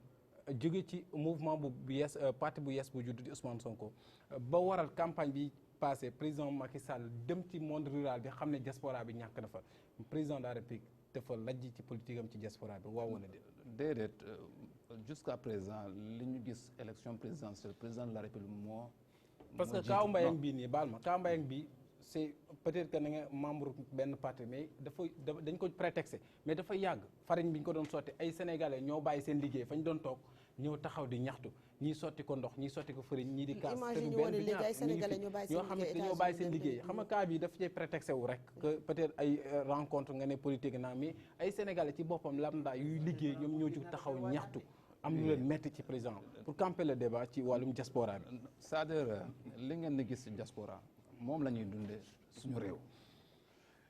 jóge ci mouvement bu yees parti bu yees bu judd di Ousmane Sonko ba waral campagne bi passé président Macky Sall dem ci monde rural bi xam ne diaspora bi ñàkk na fa président de la République dafa lajj ci politique am ci diaspora bi waaw wala déedéet jusqu'à présent li ñu gis élection présidentielle président de la République moo parce que Kaaw Mbayang bii nii baal ma Kaaw Mbayang bii c'est peut-être que na nga membre benn parti mais dañ ko prétexté mais dafa yàgg farine bi ñu ko doon sotti ay sénégalais ñoo bàyyi seen liggéey fa ñu doon toog ñëw taxaw di ñaxtu ñii sotti ko ndox ñii sotti ko farine ñii di kaas te du benn bi ñoo xam ne dañoo bàyyi seen liggéey xam nga cas bi daf cee prétexté wu rek que peut-être ay rencontre nga ne politique naa mais ay sénégalais ci boppam lambda yuy liggéey ñoom ñoo jug taxaw ñaxtu am lu leen metti ci président pour camper le débat ci wàllum diaspora bi c'est-à-dire li ngeen di gis ci diaspora moom la ñuy dundee suñu réew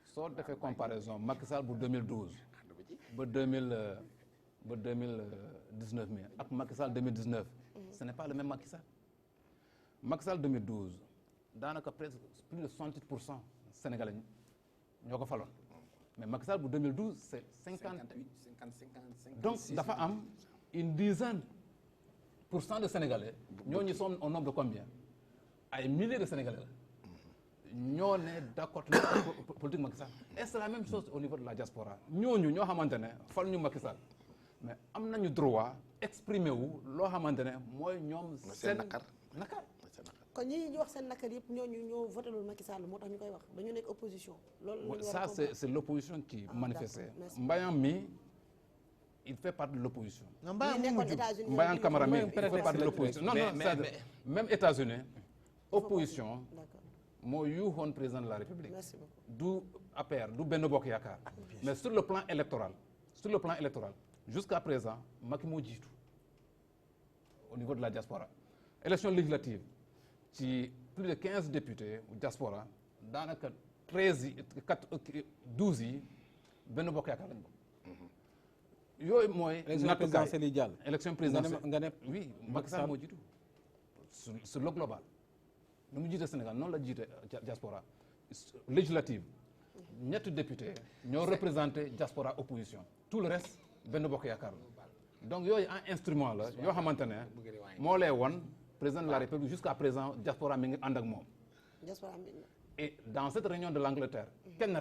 soo defee comparaison Macky Sall bu 2012 ba 2019 mi ak Macky Sall 2019 ce n'est pas le même Macky Sall Macky Sall 2012 daanaka presque plus de 68% sénégalais ñoo ko faloon mais Macky Sall bu 2012 c'est 58 donc dafa am une dizaine pour cent de sénégalais ñooñu sont au nombre de combien ay milliers de sénégalais la ñoo ne d'accord politique Macky Sall et c'est la même chose au niveau de la diaspora ñooñu ñoo xamante ne fal ñu Macky Sall mais am nañu droit exprimer wu loo xamante ne mooy ñoom seen nakar kon ñi ñu wax seen nakar yëpp ñooñu ñoo voté loolu Macky Sall moo tax ñu koy wax dañu nekk opposition loolu ça c'est l'opposition qui manifestait Mbayang mi il fait partie de l'opposition Mbayang Camara mi il fait partie de l'opposition non même États-Unis opposition moo yuuxoon président de la République du APR du Benno Bokk Yaakaar mais sur le plan électoral jusqu'à présent Macky moo jiitu au niveau de la diaspora élection législative ci plus de 15 députés diaspora daanaka 12 yi Benno Bokk Yaakaar lañ ko yooyu mooy élection présidentielle yi jàll élection présidentielle nga ne oui Macky Sall moo jiitu sur le global nu mu jiite Sénégal noonu la jiite diaspora législative ñetti député ñoo représenté diaspora opposition tout le reste Benno Bokk Yaakaar la donc yooyu un instrument la yoo xamante ne moo lay won président de la République jusqu'à présent diaspora mi ngi ànd ak moom et dans cette réunion de l'Angleterre kenn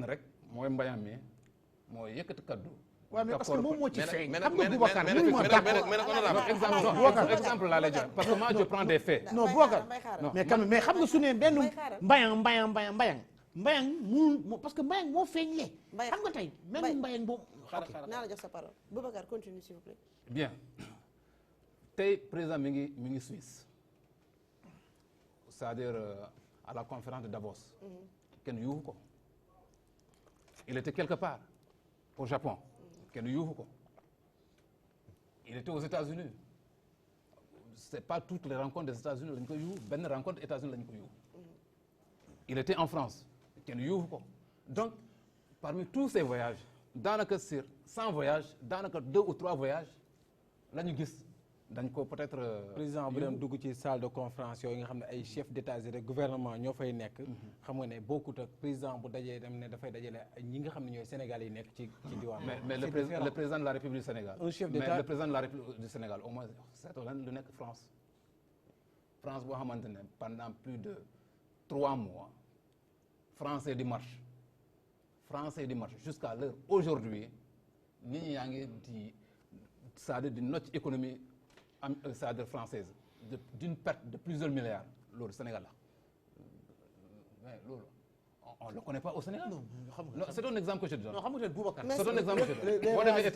rek mooy Mbayang mi mooy yëkkati kaddu waaw mais parce que moom moo ci feeñ mais xam nga Boubacar exemple laa lay jox parce que moi je prends des faits non Boubacar mais quand même mais xam nga su ne benn Mbayang mu parce que Mbayang moo feeñlee xam nga tey même Mbayang boobu naa la jox sa parole Boubacar continue s'il vous plaît bien tey président mi ngi Suisse c'est-à-dire à la conférence de Davos kenn yuuxu ko il était quelque part au Japon kenn yuuxu ko il était aux États-Unis c'est pas toutes les rencontres des États-Unis lañ ko yuuxu benn rencontre États-Unis lañ ko yuuxu il était en France kenn yuuxu ko donc parmi tous ces voyages daanaka sur 100 voyages daanaka 2 ou 3 voyages la ñu gis dañ ko peut-être président bu dem dugg ci salle de conférence yooyu nga xam ne ay chef d'état et gouvernement ñoo fay nekk xam nga ne bokkut ak président bu dajee dem ne dafay dajale ñi nga xam ne ñooy Sénégal yi nekk ci diwaan mais le président de la République du Sénégal un chef d'état mais le président de la République du Sénégal au moins seetoo lan lu nekk France boo xamante ne pendant plus de 3 mois français di marche jusqu'à l'heure aujourd'hui nit ñi yaa ngi di c'est-à-dire di nocc économie c'est-à-dire française d'une perte de plusieurs milliards loolu Sénégal la mais loolu on le connaît pas au Sénégal. non c'est un exemple que je te donne. non xam nga Boubacar. c'est un exemple que je te donne boo demee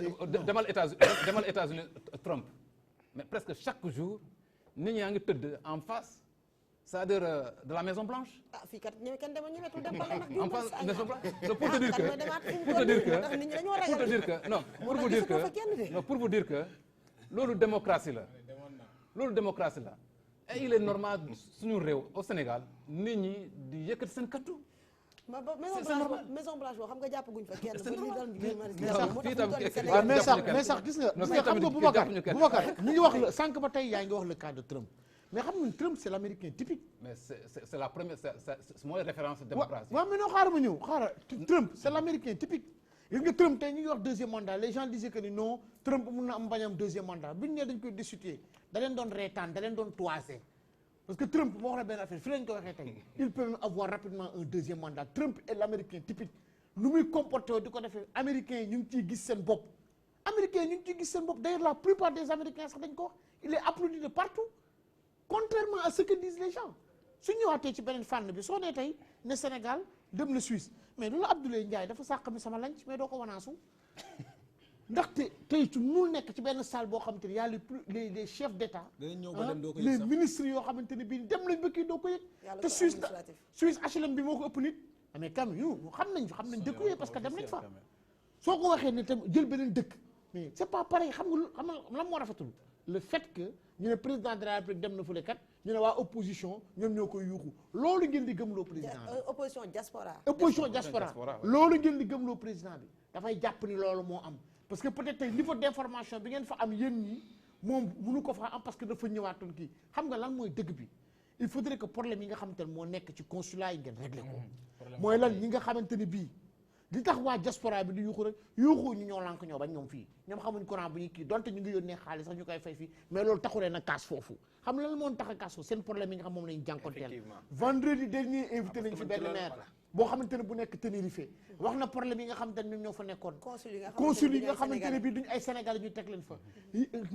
demal États-Unis Trump mais presque chaque jour nit ñaa ngi tëdd en face c'est-à-dire de la Maison Blanche. ah fii kat ñëw kenn demoon ñëwetul dem ba ndax. en face Maison Blanche pour te dire que loolu démocratie la et il est normal suñu réew au Sénégal nit ñi di yëkkati seen kaddu. Maison Blanche boo xam nga jàppaguñ fa kenn. mais sax gis nga xam nga Boubacar ñu ngi wax la sànq ba tey yaa ngi wax le cas de Trump mais xam nga Trump c'est l'américain typique. mais c'est la première c'est mooy référence démocratie. waaw mais non xaaral ma ñëw Trump c'est l'américain typique. gis nga Trump tey ñu ngi wax deuxième mandat les gens disaient que ni non Trump mun na am bañ am deuxième mandat bi ñu nee dañ koy destituer da leen doon reetaan da leen doon toiser parce que Trump moo wax la benn affaire fi lañ ko waxee tey il peut même avoir rapidement un deuxième mandat Trump est l'américain typique nu muy comporté woo di ko defee américains yi ñu ngi ciy gis seen bopp. américains yi ñu ngi ciy gis seen bopp d'ailleurs la plupart des américains sax dañ ko wax il est applaudi de partout contrairement à ce que disent les gens su ñëwaatee ci beneen fànn bi soo nee tey ne Sénégal dem na Suisse mais loolu Abdoulaye Ndiaye dafa sàq mi sama lanc mais doo ko wanaasu ndaxte tey su mu nekk ci benn salle boo xamante ni y a les chefs d'État les ministres yoo xamante ne bii dem nañ ba kii doo ko yëg te Suisse HLM bi moo ko ëpp nit mais quand même ñu xam nañ dëkk yooyu parce que dem nañ fa soo ko waxee ne tam jël beneen dëkk mais c'est pas pareil xam nga lan moo rafetul le fait que ñu ne président de la République dem na fële kat ñu ne waa opposition ñoom ñoo koy yuuxu loolu ngeen di gëmloo président bi opposition diaspora loolu ngeen di gëmloo président bi dafay jàpp ni loolu moo am parce que peut-être tey niveau d'information bi ngeen fa am yéen ñi moom mënu ko fa am parce que dafa ñëwaatoon kii xam nga lan mooy dëgg bi il faudrait que problème yi nga xamante ne moo nekk ci consulat yi ngeen régler ko mooy lan ñi nga xamante ne bii li tax waa diaspora bi di yuuxu rek yuuxu ñu ñoo lànk ñoo bañ ñoom fii ñoom xamuñ courant bu ñu kii donte ñu ngi yónnee xaalis sax ñu koy fay fii mais loolu taxulee na kaas foofu xam lan moo tax a kaas foofu seen problème yi nga xam moom lañu jànkonteel vendredi dernier invité nañ fi benn maire boo xamante ne bu nekk Tenerife wax na problème yi nga xamante ne ñoom ñoo fa nekkoon consul yi nga xamante ne bii duñ ay Sénégalais ñu teg leen fa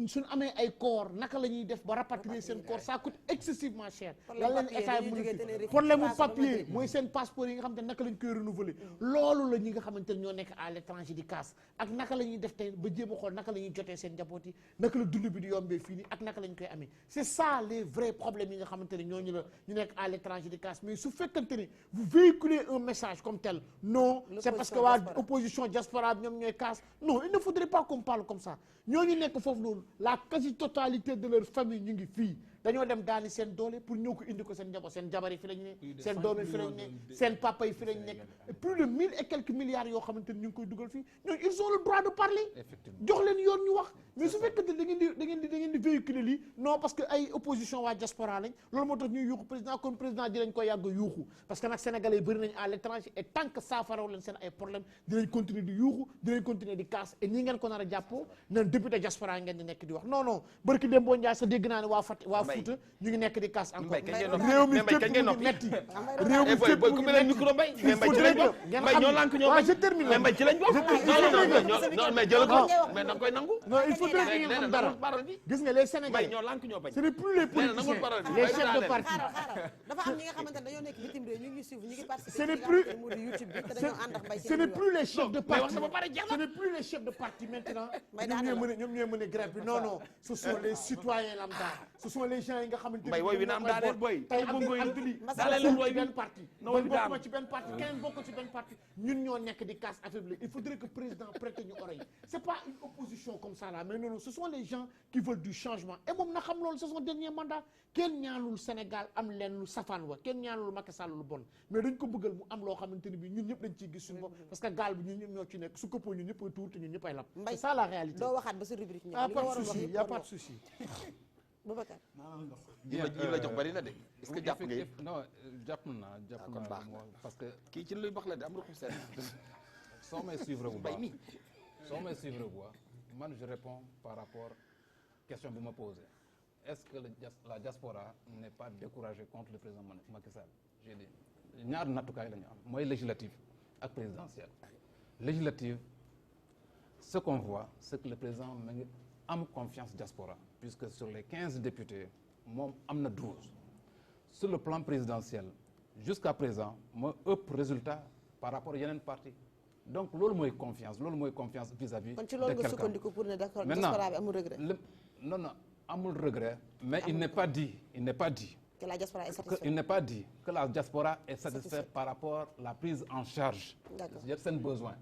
suñ amee ay corps naka la ñuy def ba rapatrier seen corps ça coûte excessivement cher lan leen état yi mën problème mu papier mooy seen passeport yi nga xamante ne naka lañ koy renouveler loolu la ñi nga xamante ne ñoo nekk à l'étranger di kaas ak naka la ñuy def tey ba jéem a xool naka la ñuy jotee seen njaboot yi naka la dund bi di yombee fii nii ak naka lañ koy amee c'est ça les vrais problèmes yi nga xamante ne ñooñu la ñu nekk à l'étranger di kaas mais su fekkante ni vous véhiculez un message comme tel non c'est parce que waa opposition diaspora ñoom ñooy casse non il ne faudrait pas qu'on parle comme ça ñooñu nekk foofu noonu la quasi-totalité de leur famille ñu ngi fii dañoo dem daani seen doole pour ñëw ko indi ko seen njaboot seen jabar yi fi lañ ne seen doom yi fi lañ ne seen papa yi fi lañ nekk plus de 1000 et quelques milliards yoo xamante ni ñu ngi koy dugal fii ñooñu ils ont le droit de parler jox leen yoon ñu wax mais su fekkente da ngeen di véhiculer lii non parce que ay opposition waa diaspora lañ loolu moo tax ñuy yuuxu président kon président dinañ ko yàgg yuuxu parce que nag sénégalais yi bëri nañ à l'étranger et tant que saafaraw leen seen ay problème dinañ continuer di yuuxu dinañ continuer di casse et nii ngeen ko nar a jàppoo neen député diaspora ngeen di nekk di wax non non barki dem boo njaay sa dégg naa ne waa Fouta ñu ngi nekk di casse encore réew mi fépp mu ngi metti réew mi fépp mu ngi metti il faudrait que ngeen xam waaw je termine mais ci lañ bokk non mais jël ko mais da nga koy nangu non il faudrait que ngeen xam dara gis nga les Sénégalais ce n'est plus les politiciens les chefs de parti dafa am ñi nga xamante ne dañoo nekk bitim réew ñu ngi suivre ñu ngi participer ce n'est plus YouTube bi te dañoo ànd ak Mbaye ce n'est plus les chefs de parti ce n'est plus les chefs de parti maintenant ñoom ñooy mën a grève bi non non ce sont les citoyens lambda ce sont les gens yi nga xamante ne woy wi na am daaneel boy tey Abdoulaye daaneel woy benn parti man bokkuma ci benn parti keneen bokk ci benn parti ñun ñoo nekk di casse affaibli il faudrait que président prête ñu oreille c'est pas une opposition comme ça là mais non ce sont les gens qui veulent du changement et moom na xam loolu c'est son dernier mandat kenn ñaanul Sénégal am leen lu safaan wa kenn ñaanul Macky Sall lu bon mais dañ ko bëggal mu am loo xamante ne bi ñun ñëpp dañ ciy gis suñu bopp parce que gaal bi ñun ñëpp ñoo ci nekk su këppoo ñun ñëpp ay tuur te ñun ñëpp ay lap c'est ça la réalité doo waxaat ba sa rubrique ñëw ah pas de souci y a pas de souci Boubacar yi la jox bari na de est-ce que jàpp nga non jàpp naa parce que kii ci luy bax la de am ruxu seen soo may suivre bu baax man je réponds par rapport question bu ma posé est-ce que la diaspora n'est pas découragée contre le président Macky Sall j'ai dit ñaar nattukaay la ñu am mooy législative ak présidentielle législative ce qu'on voit c'est que le président ma ngi am confiance diaspora puisque sur les 15 députés moom am na 12 sur le plan présidentiel jusqu'à présent moo ëpp résultat par rapport yeneen parti donc loolu mooy confiance vis-à-vis kon ci loolu nga sukkandiku pour ne d'accord diaspora bi amul regret non amul regret mais il n'est pas dit que la diaspora est satisfaite il n'est pas dit que la diaspora est satisfaite par rapport à la prise en charge seen besoin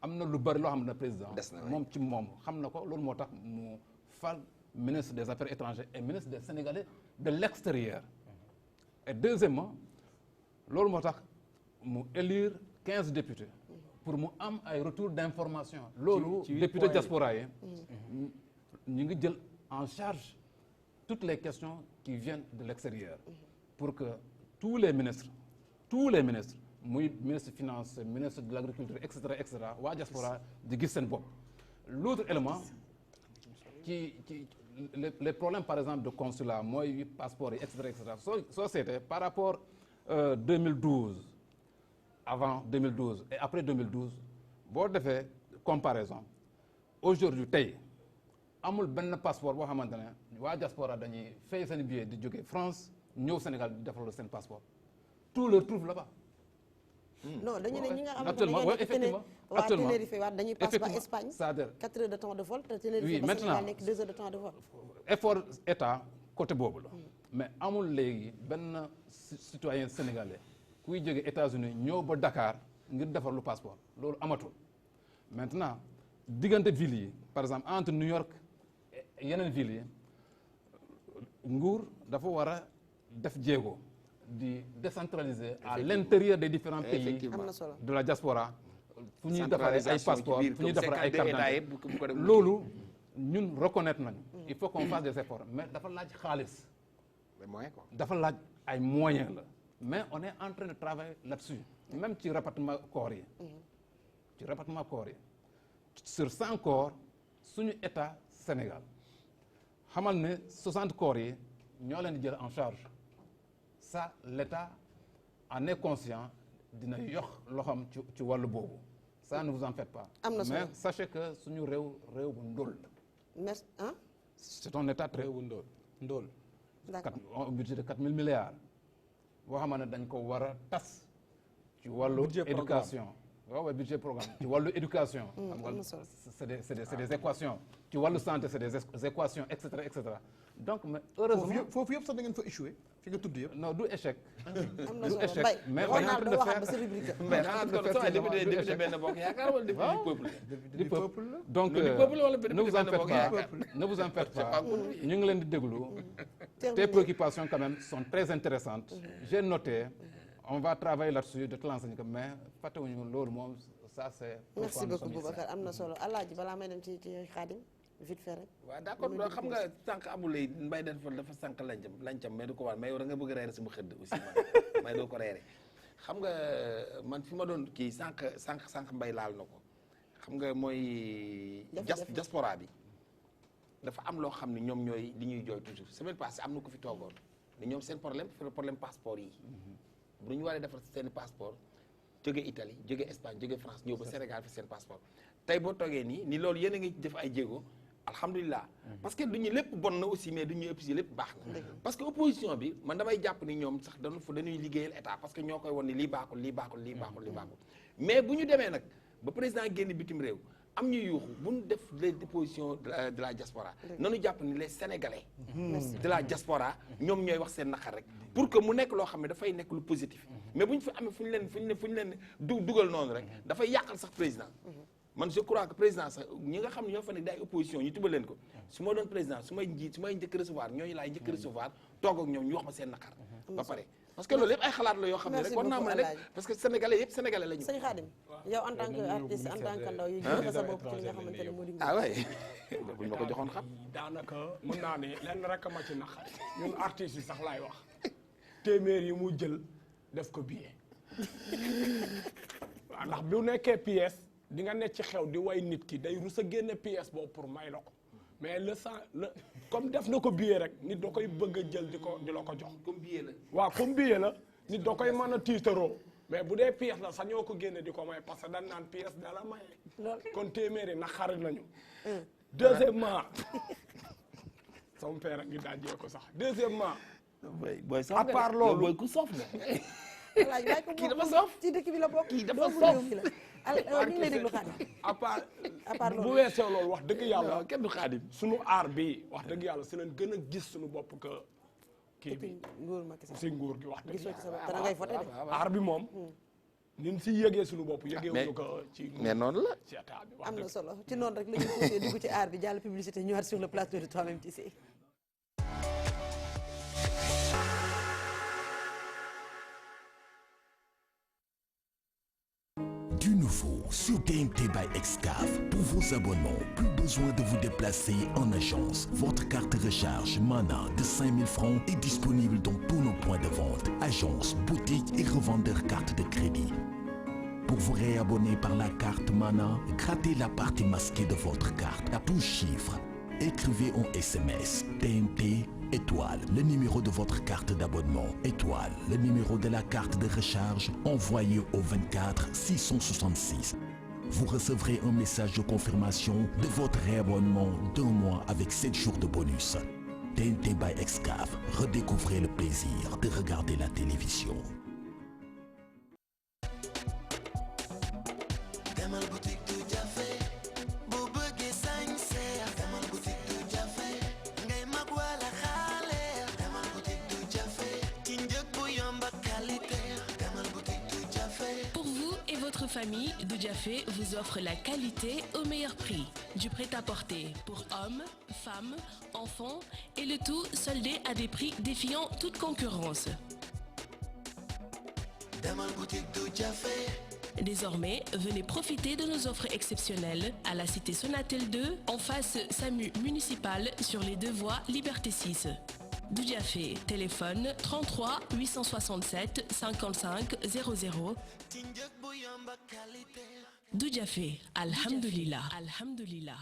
am na lu bari loo xam ne président moom ci moom xam na ko loolu moo tax mu fal ministre des affaires étrangères et ministre des Sénégalais de l'extérieur et deuxièmement loolu moo tax mu élire 15 députés pour mu am ay retour d'information loolu député diaspora yi ñu ngi jël en charge toutes les questions qui viennent de l'extérieur pour que tous les ministres muy ministre finance ministre de l'agriculture et cetera waa diaspora di gis seen bopp. L'autre élément les problèmes par exemple de consulat mooy passeport yi et cetera soo seetee par rapport 2012 avant 2012 et après 2012 boo defee comparaison aujourd'hui tey amul benn passeport boo xamante ne waa diaspora dañuy fay seen billet di jóge France ñëw Sénégal di defal seen passeport tout le trouve là-bas. non dañu ne ñi nga xamante actuellement ne effectivement waa Tenerife waat dañuy passe ba Espagne c'est-à-dire 4 heures de temps de vol te Tenerife oui ba maintenant Sénégal nekk 2 heures de temps de vol. effort état côté boobu la mais amul léegi benn citoyen sénégalais kuy jóge États-Unis ñëw ba Dakar ngir defar lu passeport loolu amatul. Maintenant diggante ville yi par exemple entre New York et yeneen ville yi nguur dafa war a def jéego di décentraliser à l'intérieur des différents pays de la diaspora fu ñuy defaree ay passeport fu ñuy defaree ay carte d'identité loolu ñun reconnaître nañu il faut qu'on fasse des efforts mais dafa laaj xaalis dafa laaj ay moyens la mais on est en train de travailler là-dessus même ci rapatriement corps yi sur 100 corps suñu état Sénégal xamal ne 60 corps yi ñoo leen di jël en charge ça l'état en est conscient dina yox loxoom ci wàllu boobu ça ne vous en faites pas. Mais sachez que suñu réew bu ndóol la. merci ah. c'est un état très ndóol. d'accord un budget de 4 000 milliards boo xam ne dañ ko war a tas ci wàllu éducation. waaw budget programme ci wàllu éducation. c'est des équations ci wàllu santé c'est des équations et cetera donc mais heureusement foofu yëpp sax da ngeen fa échoué fi nga tudd yëpp. non du échec. am na du solo échec mais on est en train de faire mais xanaa député benn bokk yaakaar wala député du peuple donc ne vous en faites pas ñu ngi leen di déglu. tes préoccupations quand même sont très intéressantes. J'ai noté. On va travailler là-dessus de te l'enseigner mais fàttewuñu loolu moom ça c'est. merci beaucoup Boubacar am na solo Alaaji balaa may dem ci Khadim vite fait rek. waaw d'accord xam nga sànq amulay mbay dafa sànq lancam mais du ko war mais yow da nga bëgg a reere sama xëdd aussi may doo ko reere xam nga man fi ma doon kii sànq mbay laal na ko xam nga mooy diaspora bi dafa am loo xam ne ñoom ñooy li ñuy jooy toujours semaine passée am na ko fi toogoon ni ñoom seen problème passeport yi bu ñu waree defar seen passeport jóge Italie jóge Espagne jóge France ñëw ba Sénégal fi seen passeport tey boo toogee nii ni loolu yéen a ngi def ay jéego alhamdulilah parce que duñu lépp bon na aussi mais duñu ëpp si lépp baax na parce que opposition bi man damay jàpp ni ñoom sax dañuy liggéeyal état parce que ñoo koy won ni lii baaxul mais bu ñu demee nag ba président génn bitim réew am ñu yuuxu bu ñu def les dépositions de la diaspora nanu jàpp ni les sénégalais de la diaspora ñoom ñooy wax seen naqar rek pour que mu nekk loo xam ne dafay nekk lu positif mais bu ñu fi amee fu ñu leen dugal noonu rek dafay yàqal sax président man je crois que président sax ñi nga xam ne ñoo fa nekk di ay opposition ñu tubal leen ko su ma doon président su may njëkk recevoir ñooñu laay njëkk recevoir toog ak ñoom ñu wax ma seen naqar ba pare parce que loolu yëpp ay xalaat la yoo xam ne rek war naa mën a rek parce que sénégalais yëpp sénégalais la ñu. sëñ Khadim yow en tant que artiste en tant que ndaw yu joxe sa bopp ci li nga xamante ne moo di. ah oui buñ ma ko joxoon xam. daanaka mën naa ne lenn rek ma ci naqari ñun artistes yi sax laay wax téeméer yi mu jël def ko billet waaw ndax bu nekkee pièce di nga nekk ci xew di way nit ki day rus a génne pièce boobu pour may la ko mais comme def na ko billet rek nit da koy bëgg a jël di la ko jox. comme billet la. waaw comme billet la nit da koy mën a tiitaroo mais bu dee pièce la sax ñoo ko génne di ko may parce que dañ naan pièce dala maye. kon téeméeri na xarit nañu. deuxièmement sama père a ngi dajee ko sax deuxièmement. booy à part loolu booy ku soof la. kii dafa soof ci dëkk bi la bokk. kii dafa soof ñu ngi lay déglu Khadim. à part bu weesoo loolu wax dëgg yàlla kenn du Khadim. sunu aar bi wax dëgg yàlla si leen gën a gis suñu bopp que kii bi si nguur gi wax dëgg yàlla aar bi moom ñun si yëgee suñu bopp yëgeewuñu ko ci mais noonu la ci état bi am na solo ci noonu rek la ñu poussé dugg ci aar bi jàll publicité ñëwaat sur le plateau de Toi-même tu sais. Du nouveau vous sur TNT by Excaf. Pour vos abonnements, plus besoin de vous déplacer en agence. Votre carte recharge Mana de 5000 francs est disponible dans tous nos points de vente, agences, boutiques et revendeurs cartes de crédit. Pour vous réabonner par la carte Mana, grattez la partie masquée de votre carte à 12 chiffres. Écrivez en SMS TNT étoile le numéro de votre carte d'abonnement, étoile le numéro de la carte de recharge, envoyé au 24 666. Vous recevrez un message de confirmation de votre réabonnement d'1 mois avec 7 jours de bonus. TNT by Excaf, redécouvrez le plaisir de regarder la télévision. Famille, Doudiafé vous offre la qualité au meilleur prix. Du prêt-à-porter pour hommes, femmes, enfants et le tout soldé à des prix défiant toute concurrence. Désormais, venez profiter de nos offres exceptionnelles à la cité Sonatel 2, en face SAMU municipal sur les 2 voies Liberté 6. Doudiafé, téléphone 33 867 55 00. Doudiafé, alhamdulillah, alhamdulillah.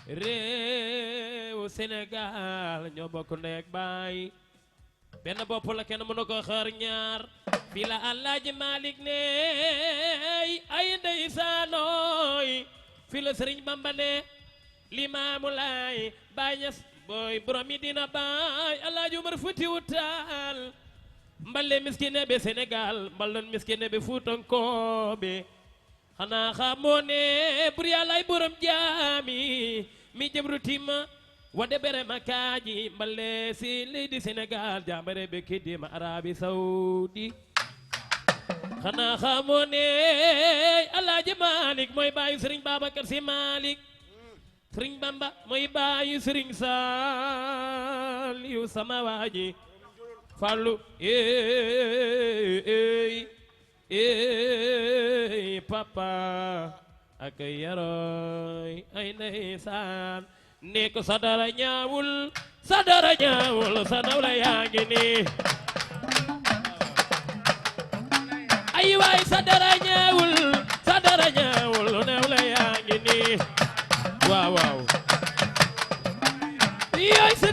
réew Sénégal ñoo bokk ndey ak baay benn bopp la kenn mënu ko xar ñaar fii la Alaaji Malik ne ay ndeysaanooy fii la Sëriñ Bamba ne Limaamu Laay Baay Ñas booy borom mi dina baay Alaaji Umar Fuutiyu Taal mballe miskine be Sénégal mballon miskine be Fuutankoobe xanaa xamoo ne bur yàllaay borom jaami mi jëbru tima wade bere ma kaaji mballe si leydi Sénégal jambare be kiddima Arabi Saudi xanaa xamoo ne Alaaji Malik mooy baayu Sëriñ Babacar Si Malik Sëriñ Bamba mooy baayu Sëriñ Saaliyu sama waaji Fallu papa ak yaroy ay ndeysaan ne ko sa dara ñaawul sa nawla yaa ngi ni ay waay sa dara ñaawul nawla yaa ngi ni waaw waaw yooy sa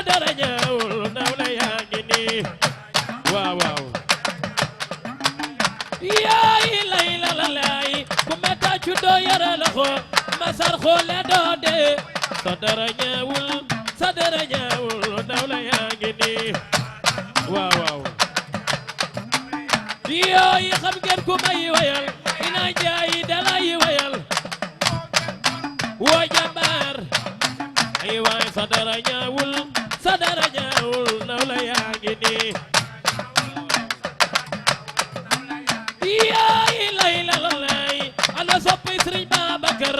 dara ñaawul nawla yaa ngi ni waaw waaw yaay lay la la lay ku meta cu doo yara la xo masar xoole doo de sa dara ñaawul nawla yaa ngi ni waaw waaw yooy xam ngeen ku may wayal ina jaay dalay wayal woo jàmbaar ay waay sa dara ñaawul nawla yaa ngi ni yaay lay la la lay ana soppi Sëriñ Babacar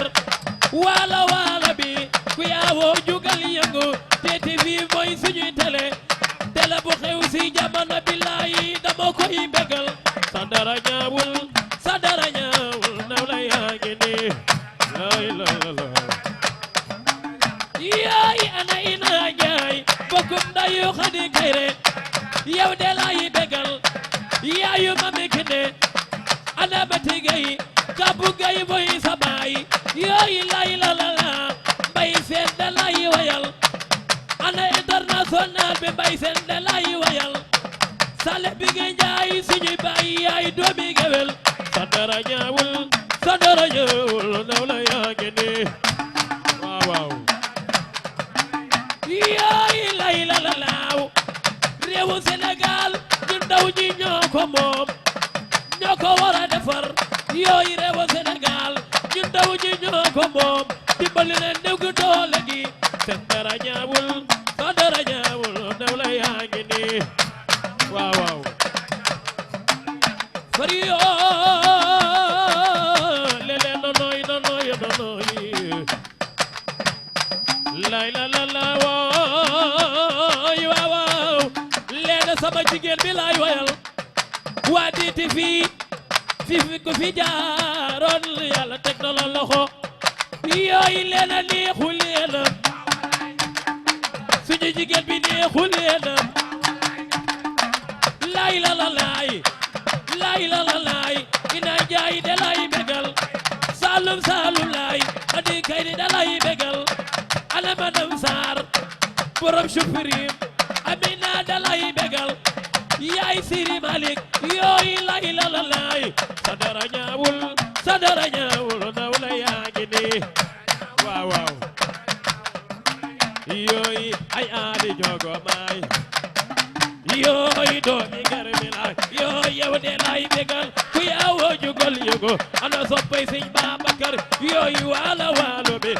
waala bi ku yaawoo jugal yëngu TTV mooy suñuy télé bu xew si jamono billahi dama koy bégal sa dara ñaawul nawla yaa ngi ni lay la la yaay ana ina jaay bokkum ndayu Xadi Kayre yow de lay bégal yaayu mami kine ana bati gay kabu gay boy sabay yooy lay la la la mbay seen de lay wayal ana international bi mbay seen de lay wayal sale bi nga njaay suñuy bay yaay doomi gewel sa dara ñaawul nawla yaa ngi ni waaw waaw ñoo ko war a defar yooyu réewu Sénégal ñun ndaw ñi ñoo ko moom dimbali leen néew gi doole gi seen dara ñaawul soo dara ñaawul ndaw la yaa ngi nii waaw waaw fari yoo lele nonoy lay la la la wooy waaw waaw leena sama jigéen bi laay wayal waa diiti fii fi ko fi jaaroon yàlla teg na la loxo yooyu leena neexu leena suñu jigéen bi neexu leena lay la la laay ina jaay de lay bégal salum laay adi kay di da lay bégal ana madam Sarr borom Choupirim Amina da lay bégal yaay Siri Malik yooyu lay la la laay sa dara ñaawul ndaw la yaa ngi nii waaw waaw yooyu ay aadi jogo maay yooyu doomi garmi laay yooyu yow de lay bégal ku yaawoo jugol yugo ana soppay Sëñ Babakar yooyu waalo bi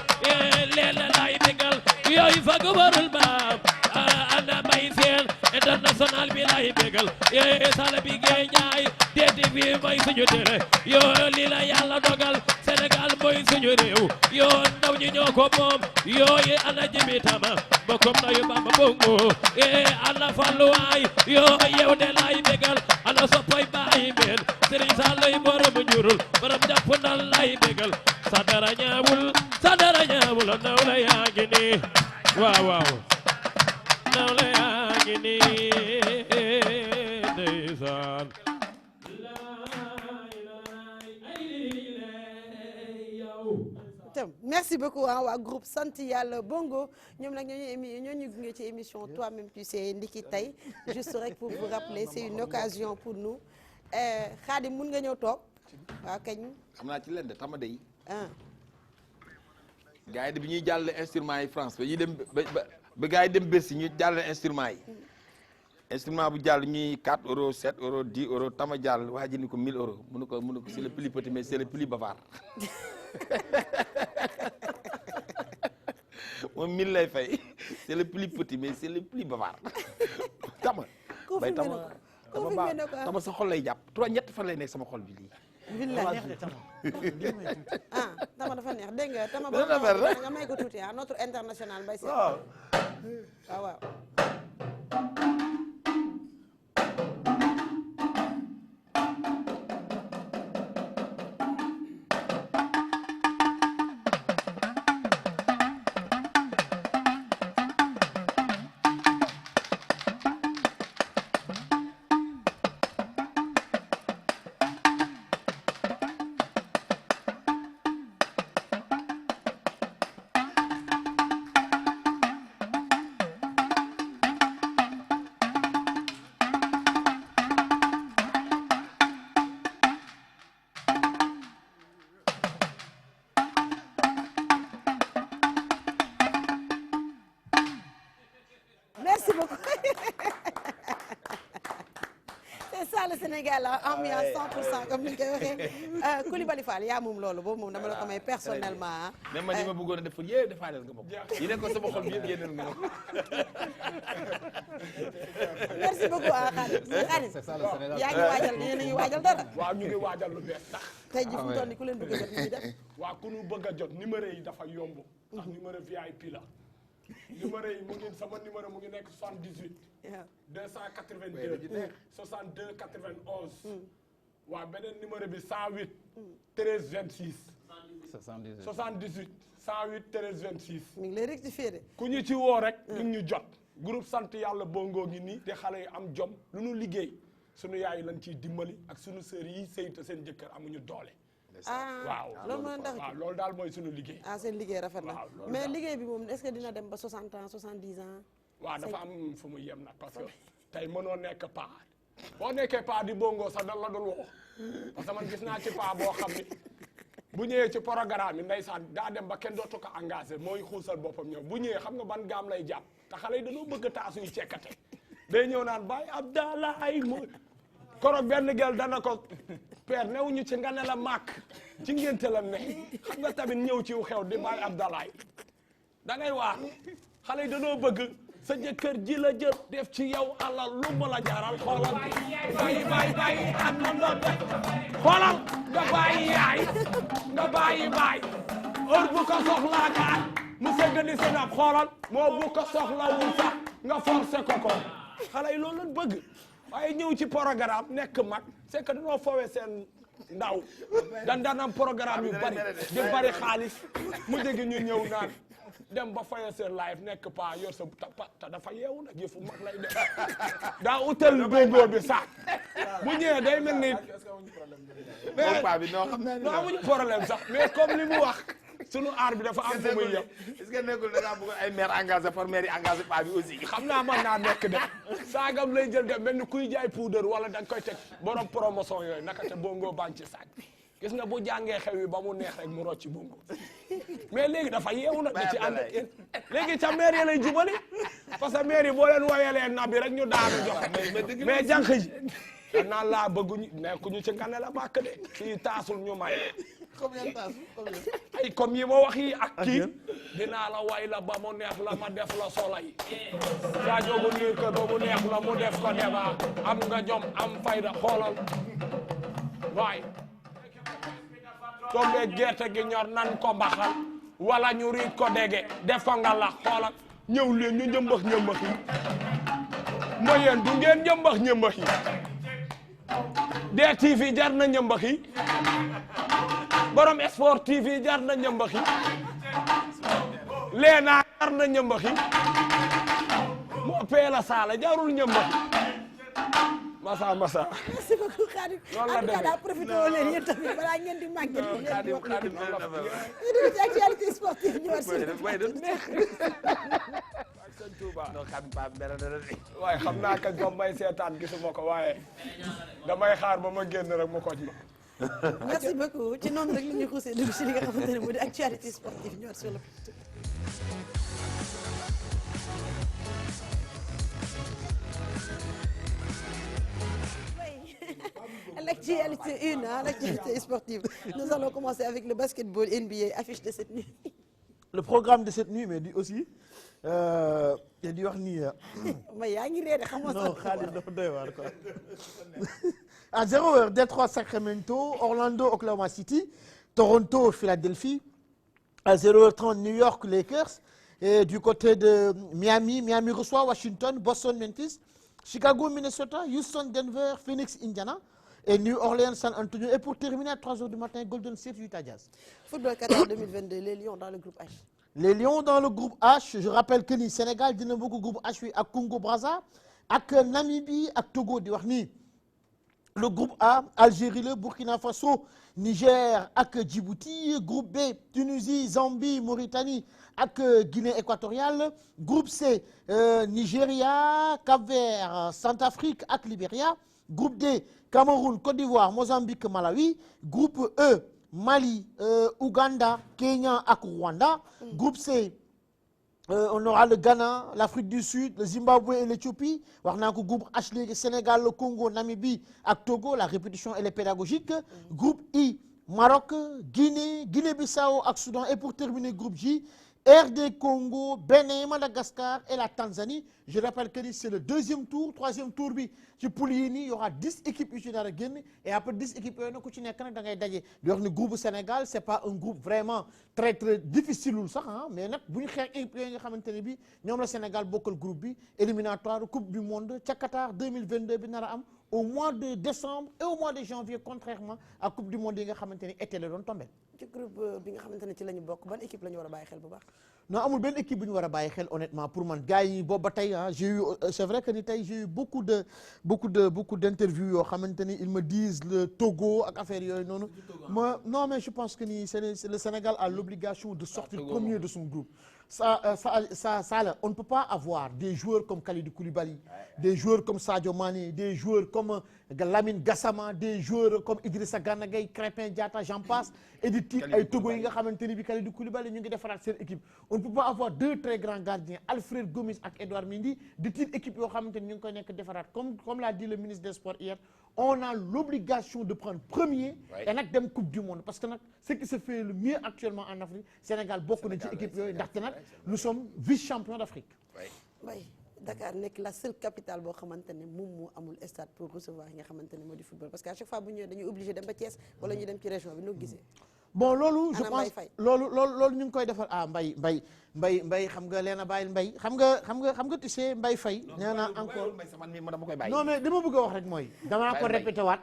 leela lay bégal yooyu fa gobarul baam ana bay seen international bi lay bégal sala bi gee ñaay teeti fi mooy suñu tere yoo li la yàlla dogal Sénégal mooy suñu réew yoo ndaw ñi ñoo ko moom yooyu ana Jimi Tama bokkum na yu Bamba Bongo ana falluwaay yoo yow de lay bégal ana soppay bàyyi meen Serigne Sall borom njurul borom jàpp ndal lay bégal sa dara ñaawul ndaw la yaa ngi nii waaw waaw ndaw la yaa ngi nii ndeysaan merci beaucoup waa groupe sant yàlla bongo ñoom nag ñooñu gunge ci émission toi-même tu sais ndiki tey juste rek pour vous rappeler c'est une occasion pour nous Khadim mun nga ñëw toog waaw kañ xam naa ci leen de tama day gars yi bi ñuy jàll instrument yi France ba ñuy dem ba gars yi dem Bercy ñu jàll instrument yi instrument bu jàll ñuy 4 euros 7 euros 10 euros tama jàll waa ji ni ko 1000 euros mënu ko c'est le plus petit mais c'est le plus bavard moom 1000 lay fay c'est le plus petit mais c'est le plus bavard tama bay tama sa xol lay jàpp 3-4 fan lay nekk sama xol bi lii billahi tama dafa neex dégg nga tama ba nga may ko tuuti notre international bay seet waaw merci beaucoup c'est ça le Sénégal ambiance 100% comme ni ñu koy waxee Coulibaly Fall yaa moom loolu boobu moom dama la ko may personnellement même ma ni ma bëggoon a def yépp defaaleel nga bopp yi nekk ko sama xol bi yëpp yéeneel nga ko merci beaucoup Khadim c'est ça le Sénégal yaa ngi waajal yéen a ngi waajal dara waaw ñu ngi waajal lu bees ndax tey ji fu mu toll nii ku leen bëgg a jot ñu def waaw ku ñu bëgg a jot numéro yi dafa yomb ndax numéro VIP la numéro yi mu ngi sama numéro mu ngi nekk 78 282 62 91 waaw beneen numéro bi 108 13 26 78 108 13 26 mi ngi lay rectifier de ku ñu ci woo rek ñu ngi ñu jot groupe sant yàlla bongo ngi nii te xale yi am jom lu ñu liggéey sunu yaay lañ ciy dimbali ak sunu sœur yi sëyta seen jëkkër amuñu doole waaw loolu mooy ndax waaw loolu daal mooy sunu liggéey seen liggéey rafet na mais liggéey bi moom est-ce que dina dem ba 60 ans 70 ans waaw dafa am fu mu yem nag parce que tey mënoo nekk paa boo nekkee paa di bongo sax dan la dul woo parce que man gis naa ci paa boo xam ni bu ñëwee ci programme yi ndeysaan daa dem ba kenn dootu ko engagé mooy xuusal boppam ñëw bu ñëwee xam nga ban gaam lay jàpp te xale yi dañoo bëgg a taasuñu cekkate day ñëw naan Baye Abdallah ay mo koroog benn gel dana ko père newuñu ci nga ne la màkk ci ngénte la ne xam nga tamit ñëw ci xew di Baye Abdalaay da ngay waar xale yi dañoo bëgg sa jëkkër ji la jël def ci yow alal lu mu la jaral xoolal bàyyi am na loo def xoolal nga bàyyi yaay nga bàyyi baay heure bu ko soxlaa kaay mu segg di seen ab xoolal moo bu ko soxlawul sax nga forcé ko xale yi loolu lañ bëgg waaye ñëw ci programme nekk mag c'est que dañoo fowe seen ndaw daan am programme yu bari di bari xaalis mu dégg ñu ñëw naan dem ba faye seen live nekk pa yor sa ta dafa yeewu nag yëfu mag lay def daa utal bongo bi sax bu ñëwee day mel ni mais non amuñu problème sax mais comme li mu wax sunu aar bi dafa am fu muy yem. est-ce que nekkul da ngaa bëgg ay maire engagé par maire yi engagé pa bi aussi. xam naa mën naa nekk de saagam lay jël de mel ni kuy jaay poudre wala da nga koy teg borom promotion yooyu naka te bongo bànc ci saag gis nga bu jàngee xew yi ba mu neex rek mu rocci bongo mais léegi dafa yeewu na da ci ànd ak yéen léegi ca maire yi lay jubali parce que maire yi boo leen wayelee nabi rek ñu daanu jox mais jànq ji danaa laa bëgguñu nekkuñu ci ngane la bàkk de kii taasul ñu may ay comme yi ma wax yi ak kii dinaa la way la ba mu neex la ma def la solay Sadio bu niir ko ba mu neex la mu def ko deba am nga jom am fayda xoolal waay tombe gerte gi ñor nan ko mbaxal wala ñu riij ko dege def ko nga la xoolal ñëw leen ñu njëmbax ñëmbax yi mo yéen du ngeen njëmbax ñëmbax yi DTV jar na ñëmbax yi borom sport TV jar na ñëmbax yi Leena jar na ñëmbax yi moo peela saala jarul ñëmbax yi masa merci beaucoup Khadim noonu la demee daa profité woo leen yéen tamit balaa ngeen di màgget Khadim ñu def ci actualité sportive ñu war si non Khadim pa dara waaye xam naa ka jom may seetaan gisuma ko waaye damay xaar ba ma génn rek mu koj ma merci beaucoup ci noonu rek la ñuy xuusee dugg si li nga xamante ne moo di actualité sportive ñu war sur le plateau. L'actualité 1, l'actualité sportive. Nous allons commencer avec le basketball NBA, affiche de cette nuit. Le programme de cette nuit, mais dit aussi, il dit wax ni. Mais yaa ngi réer xam nga non Khadim dafa doy waar quoi. À 0h, Detroit, Sacramento, Orlando, Oklahoma City, Toronto, Philadelphie. À 0h30, New York, Lakers. Et du côté de Miami, Miami reçoit Washington, Boston, Memphis, Chicago, Minnesota, Houston, Denver, Phoenix, Indiana. Et New Orleans, San Antonio. Et pour terminer à 3h du matin, Golden State, Utah Jazz. Football Qatar 2022, les Lions dans le groupe H. Les Lions dans le groupe H, je rappelle que ni Sénégal dina beaucoup groupe H wi ak Congo Brazza ak Namibie ak Togo di wax ni le groupe A Algérie le Burkina Faso Niger ak Djibouti, groupe B Tunisie, Zambie, Mauritanie ak Guinée équatoriale, groupe C Nigeria, Cap-Vert, Centrafrique ak Libéria, groupe D Cameroun, Côte d'Ivoire, Mozambique, Malawi, groupe E Mali, Ouganda, Kenya ak Rwanda. Groupe C, on aura le Ghana, l'Afrique du Sud, le Zimbabwe et l'Éthiopie. On a le groupe H, le Sénégal, le Congo, Namibie ak Togo. La répétition elle est pédagogique. Groupe I, Maroc, Guinée, Guinée-Bissau ak Soudan. Et pour terminer, groupe J, RD Congo, Bénin, Madagascar et la Tanzanie. Je rappelle que c'est le deuxième tour, troisième tour. Il y aura 10 équipes et après 10 équipes, le groupe Sénégal, ce n'est pas un groupe vraiment très difficile. Mais le Sénégal, beaucoup de groupes éliminatoires, Coupe du Monde, Qatar 2022, au mois de décembre et au mois de janvier, contrairement à la Coupe du Monde qui était le long tombé. Le groupe bi nga xamantene ci lañu bokk ban équipe lañu wara baye xel bu baax. Non amul ben équipe bu ñu wara baye xel honnêtement pour man gars yi bobu ba tay j'ai eu c'est vrai que ni tay j'ai eu beaucoup d'interviews yo xamantene ils me disent le Togo ak affaire yoy nonu. Non mais je pense que ni le Sénégal a l'obligation de sortir premier de son groupe. Ça, on ne peut pas avoir des joueurs comme Kalidou Koulibaly, des joueurs comme Sadio Mané, des joueurs comme Lamine Gassama, des joueurs comme Idrissa Gana Gueye, Crépin Diatta, j'en passe, et des titres ay Togo yi nga xamante ni bi Kalidou Koulibaly ñu ngi defaraat seen équipe. On ne peut pas avoir deux très grands gardiens, Alfred Gomis ak Edouard Mendy, di titres équipe yoo xamante ni ñu ngi koy nekk defaraat comme l'a dit le ministre des Sports hier. On a l'obligation de prendre premier et nag dem coupe du monde parce que nag ce qui se fait le mieux actuellement en Afrique Sénégal bokk na ci équipe yooyu ndaxte nag nous sommes vice-champions d'Afrique. oui Dakar nekk la seule capitale boo xamante ne moom moo amul stade pour recevoir yi nga xamante ne moo di football parce que à chaque fois bu ñëwee dañuy obligé dem ba Thiès wala ñu dem ci région bi noo gisee. bon loolu je Ana pense Mbaye Faye. loolu ñu ngi koy defal Mbaye xam nga leen a bàyyil Mbaye xam nga tu sais Mbaye Faye nee naa encore non mais dama bëgg a wax rek mooy damaa ko répété waat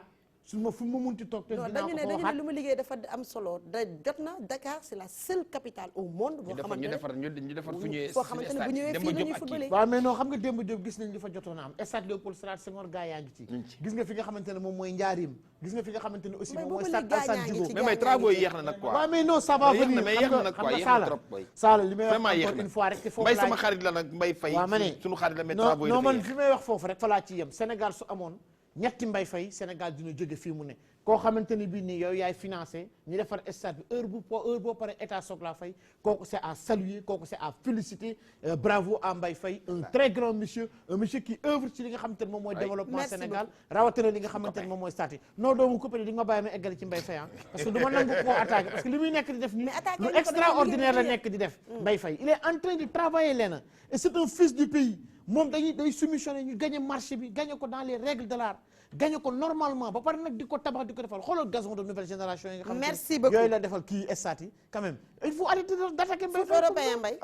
fu mu munti toog te dinaa ko dañu waxaat ne lu mu liggéey dafa am solo jot na Dakar c'est la seule capitale au monde boo xamante ne ñu defar fu ñëwee foo xamante ne bu ñëwee fii nañuy footballé waaw mais non xam nga Demba Diop gis nañ li fa jotoon a am stade Léopold Sédar Senghor gaa yaa ngi ci gis nga fi nga xamante ne moom mooy Njaarim gis nga fi nga xamante ne aussi moom mooy stade Alassane Djigo mais travaux yi yéex na nag quoi waaw mais non ça va venir xam nga Sala li may wax encore une fois rek te foofu Mbaye sama xarit la nag Mbaye Faye waaw ma ne suñu xarit la mais travaux yi non man fi may wax foofu rek fa laa ci yem Sénégal su amoon ñetti Mbaye Faye Sénégal dina jóge fii mu ne koo xamante ni bii nii yow yaay financé ñu defar stade bi heure boo pare état soog laa fay kooku c'est à saluer kooku c'est à féliciter bravo à Mbaye Faye un très grand monsieur un monsieur qui œuvre ci li nga xamante ne moom mooy développement Sénégal rawatina li nga xamante ne moom mooy stade yi non doomu coupé di nga ma bàyyi ma eggali ci Mbaye Faye parce que du ma nangu koo attaqué parce que li muy nekk di def nii lu extraordinaire la nekk di def Mbaye Faye il est en train de travailler leena et c'est un fils du pays moom day soumissionné ñu gagné marché bi gagné ko dans les règles de l'art gagné ko normalement ba pare nag di ko tabax di ko defal xoolal gazon de nouvelle génération yi nga xam merci beaucoup yooyu la defal kii stade yi quand même il faut arrêter d'attaquer Mbaye foot européen Mbaye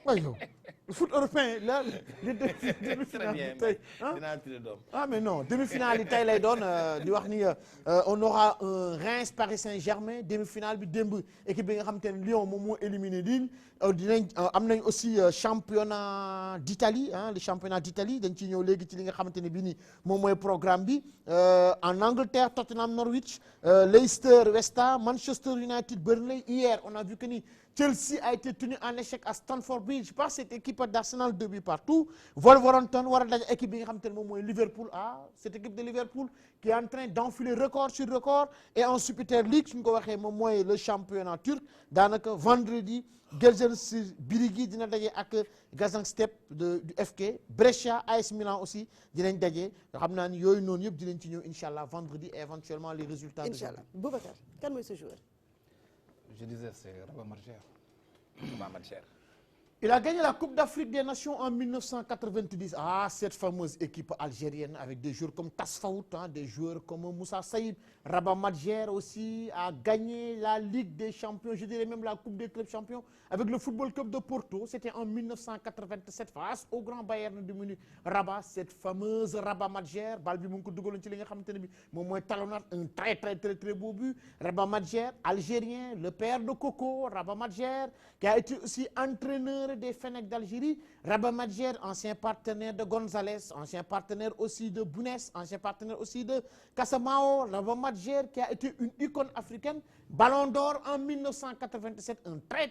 waaye yow foot européen la demi-finale yi tey mais non demi-finale yi tey lay doon di wax ni on aura un Reims Paris Saint-Germain demi-finale bi démb équipe bi nga xamante ne Lyon moom moo éliminé Lille dinañ am nañ aussi championnat d'Italie le championnat d'Italie dañ ciy ñëw léegi ci li nga xamante ne bii nii moom mooy programme bi en Angleterre Tottenham Norwich Leicester West Ham Manchester United Burnley hier on a vu que ni Chelsea a été tenu en échec à Stamford Bridge par cette équipe d'Arsenal 2 buts partout Wolverhampton war a daje équipe bi nga xamante ne moom mooy Liverpool cette équipe de Liverpool qui est en train d'enfiler record sur record et en Super League suñ ko waxee moom mooy le championnat turc daanaka vendredi Gelsenkirchen dina daje ak Gaziantep du FK Brescia AS Milan aussi dinañ daje xam naa ni yooyu noonu yëpp dinañ ci ñëw incha allah vendredi et éventuellement les résultats. incha allah Boubacar kan mooy ce joueur. Je disais c'est Raba Madjer. Il a gagné la Coupe d'Afrique des Nations en 1990. Cette fameuse équipe algérienne avec des joueurs comme Tasfaout, des joueurs comme Moussa Saïd. Raba Madjer aussi a gagné la Ligue des Champions, je dirais même la Coupe des clubs champions avec le Football Club de Porto. C'était en 1987 face au Grand Bayern de Munich. Rabat, cette fameuse Raba Madjer, bal bi mu ngi ko dugaloon ci li nga xamante ne bi moom mooy talonnade un très beau but. Raba Madjer, algérien, le père de Coco, Raba Madjer, qui a été aussi entraîneur des Fennecs d'Algérie. Raba Madjer, ancien partenaire de Gonzalez, ancien partenaire aussi de Bounès, ancien partenaire aussi de Casamao. Raba Madjer qui a été une icône africaine, Ballon d'Or en 1987, un très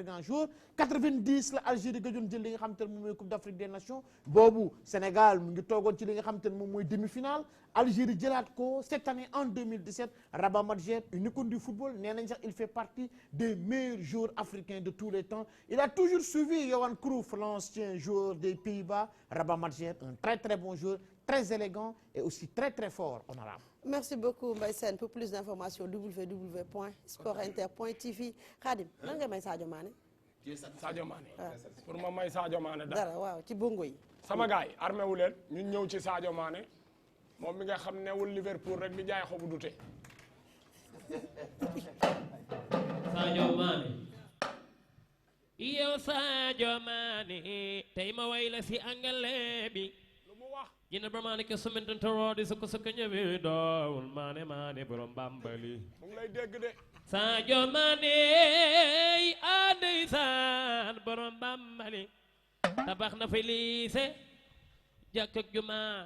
grand joueur. 90 la Algérie gëjoon jël li nga xamante ne moom mooy Coupe d'Afrique des Nations boobu Sénégal mu ngi toogoon ci li nga xamante ne moom mooy demi-finale Algérie jëlaat ko cette année en 2017 Raba Madjer une icône du football nee nañ sax il fait partie des meilleurs joueurs africains de tous les temps. Il a toujours suivi Johan Cruyff, l'ancien joueur des Pays-Bas. Raba Madjer, un très bon joueur, très élégant et aussi très fort en arabe. Merci beaucoup Mbaye Sène. Pour plus d'informations www.sportinter.tv. Khadim lan nga may Sadio Mané. Sadio Mané. pour ma may Sadio Mané dara waaw ci bongo yi. sama gars yi armé wu leen ñun ñëw ci Sadio Mané moom mi nga xam newul Liverpool rek di jaay xobu dute. Sadio Mané. yow Sadio Mané tey ma way la si angale bi. Jina bramane ke sumen toro di soko ñewi doowul Mané borom Bambali mu ngi lay dégg de Sadio Mané ndeysaan borom Bambali tabax na fi lycée jàkk ak juma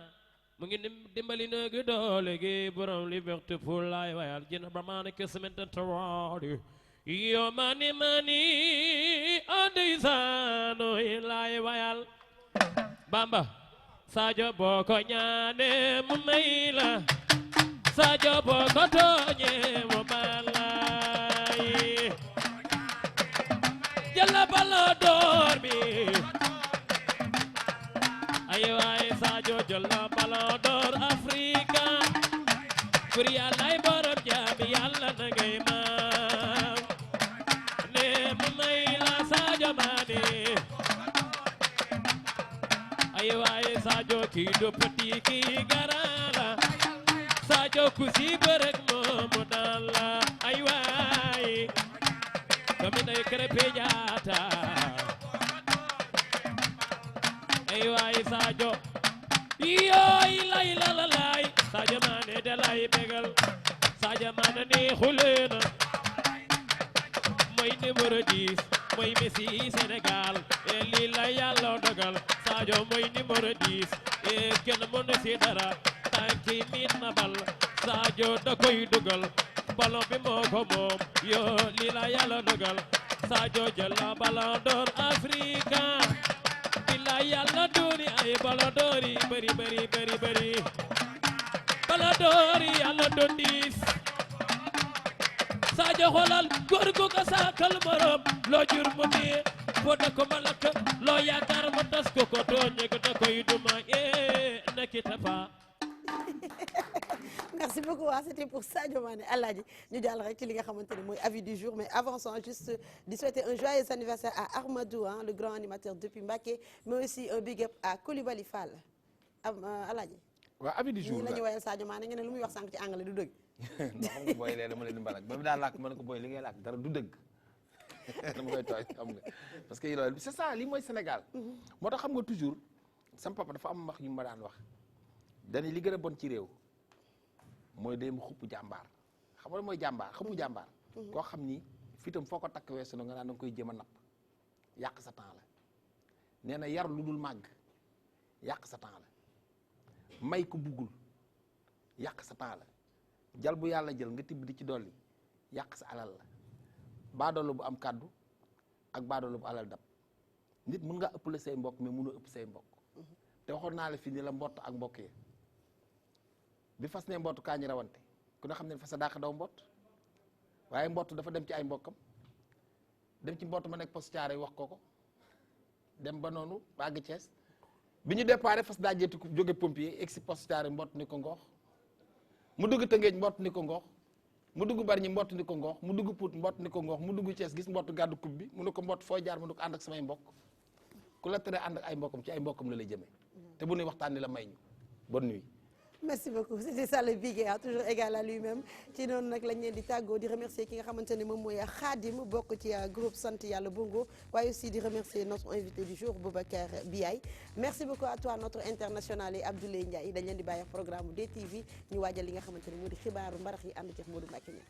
mu ngi dimbali néegi doole gi borom liberté pour lay wayal jina bramane ke sumen toro di yo Mané ndeysaan lay wayal Bamba Sadio boo ko ñaane mu may la Sadio boo ko tooñe mu balay jël na Ballon d'Or bi ay waay Sadio jël na Ballon d'Or Afrique pour yàllaay borom jaami yàlla na ngay maam ne mu may la Sadio Mané ay waay Sadio kii du petit kii grand la Sadio ku si bërëg moomu daan la ay waay doomi ndey Krépin Diatta ay waay Sadio yooy lay la la lay Sadio Mané de lay bégal Sadio Mané ni xuleena mooy numéro 10 mooy Messi Sénégal e lii la yàlla dogal Sadio mooy numéro 10 e kenn mënu si dara tànki miin na bal Sadio da koy dugal ballon bi moo ko moom yoo lii la yàlla dogal Sadio jël na Ballon d'Or africain bi la yàlla dooni ay Ballon d'Or yi bëri bëri bëri bëri Ballon d'Or yi yàlla doon 10 Sadio xoolal góor gu ko saakal morom loo jur mu nii foo da ko malak loo yaakaar mu tas ko ko tooñe ko da koy duma nakita fa merci beaucoup c'était pour Sadio Mané Alaaji ñu jàll rek ci li nga xamante ne mooy avis du jour mais avant ça juste di souhaiter un joyeux anniversaire à Armadou le grand animateur depuis Mbacké mais aussi un big up à Coulibaly Fall Alaaji waaw avis du jour ñii la ñu woyal Sadio Mané nga ne lu muy wax sànq ci anglais du dëgg non xam nga booy lee dama leen di mbalak ba mu daan làkk ma ne ko booy li ngay làkk dara du dëgg dama koy tooy xam nga parce que loolu c'est ça lii mooy Sénégal moo tax xam nga toujours sama papa dafa am wax yu ma daan wax dañu li gën a bon ci réew mooy day mu xupp jàmbaar xam nga mooy jàmbaar xamu jàmbaar koo xam ni fitam foo ko takk weesu na nga naan da nga koy jéem a napp yàq sa temps la nee na yar lu dul màgg yàq sa temps la may ko buggul yàq sa temps la jal bu yàlla jël nga tibb di ci dolli yàq sa alal la baadoolo bu am kàddu ak baadoolo bu alal dab nit mun nga ëppale say mbokk mais mënoo ëpp say mbokk te waxoon naa la fii ni la mbott ak mbokk yi bi fas ne mbott kaa ñu rawante ku ne xam ne fas a dàq daw mbott waaye mbott dafa dem ci ay mbokkam dem ci mbott ma nekk poste caare wax ko dem ba noonu ba àgg Thiès bi ñu déparé fas daa jeeti jóge pompier egg si poste caare mbott ni ko ngoox mu dugg Tëngéej mbott ni ko ngoox mu dugg Bargny mbott ni ko ngoox mu dugg Pout mbott ni ko ngoox mu dugg Thiès gis mbott gàddu coupe bi mu ne ko mbott fooy jaar mu ne ko ànd ak samay mbokk ku la tere ànd ak ay mbokkam ci ay mbokkam la lay jëmee te bu nuy waxtaan ni la may ñu bonne nuit. merci beaucoup c'était ça le big toujours égal à lui-même ci noonu nag lañ leen di tàggoo di remercier ki nga xamante ne moom mooy Khadim bokk ci groupe sant yàlla bongo waaye aussi di remercier notre invité du jour Boubacar Biaye merci beaucoup à toi notre international yi Abdoulaye Ndiaye dañ leen di bàyyi programme DTV ñu waajal li nga xamante ne moo di xibaaru mbarax yi ànd ci Modou Mbacké ñi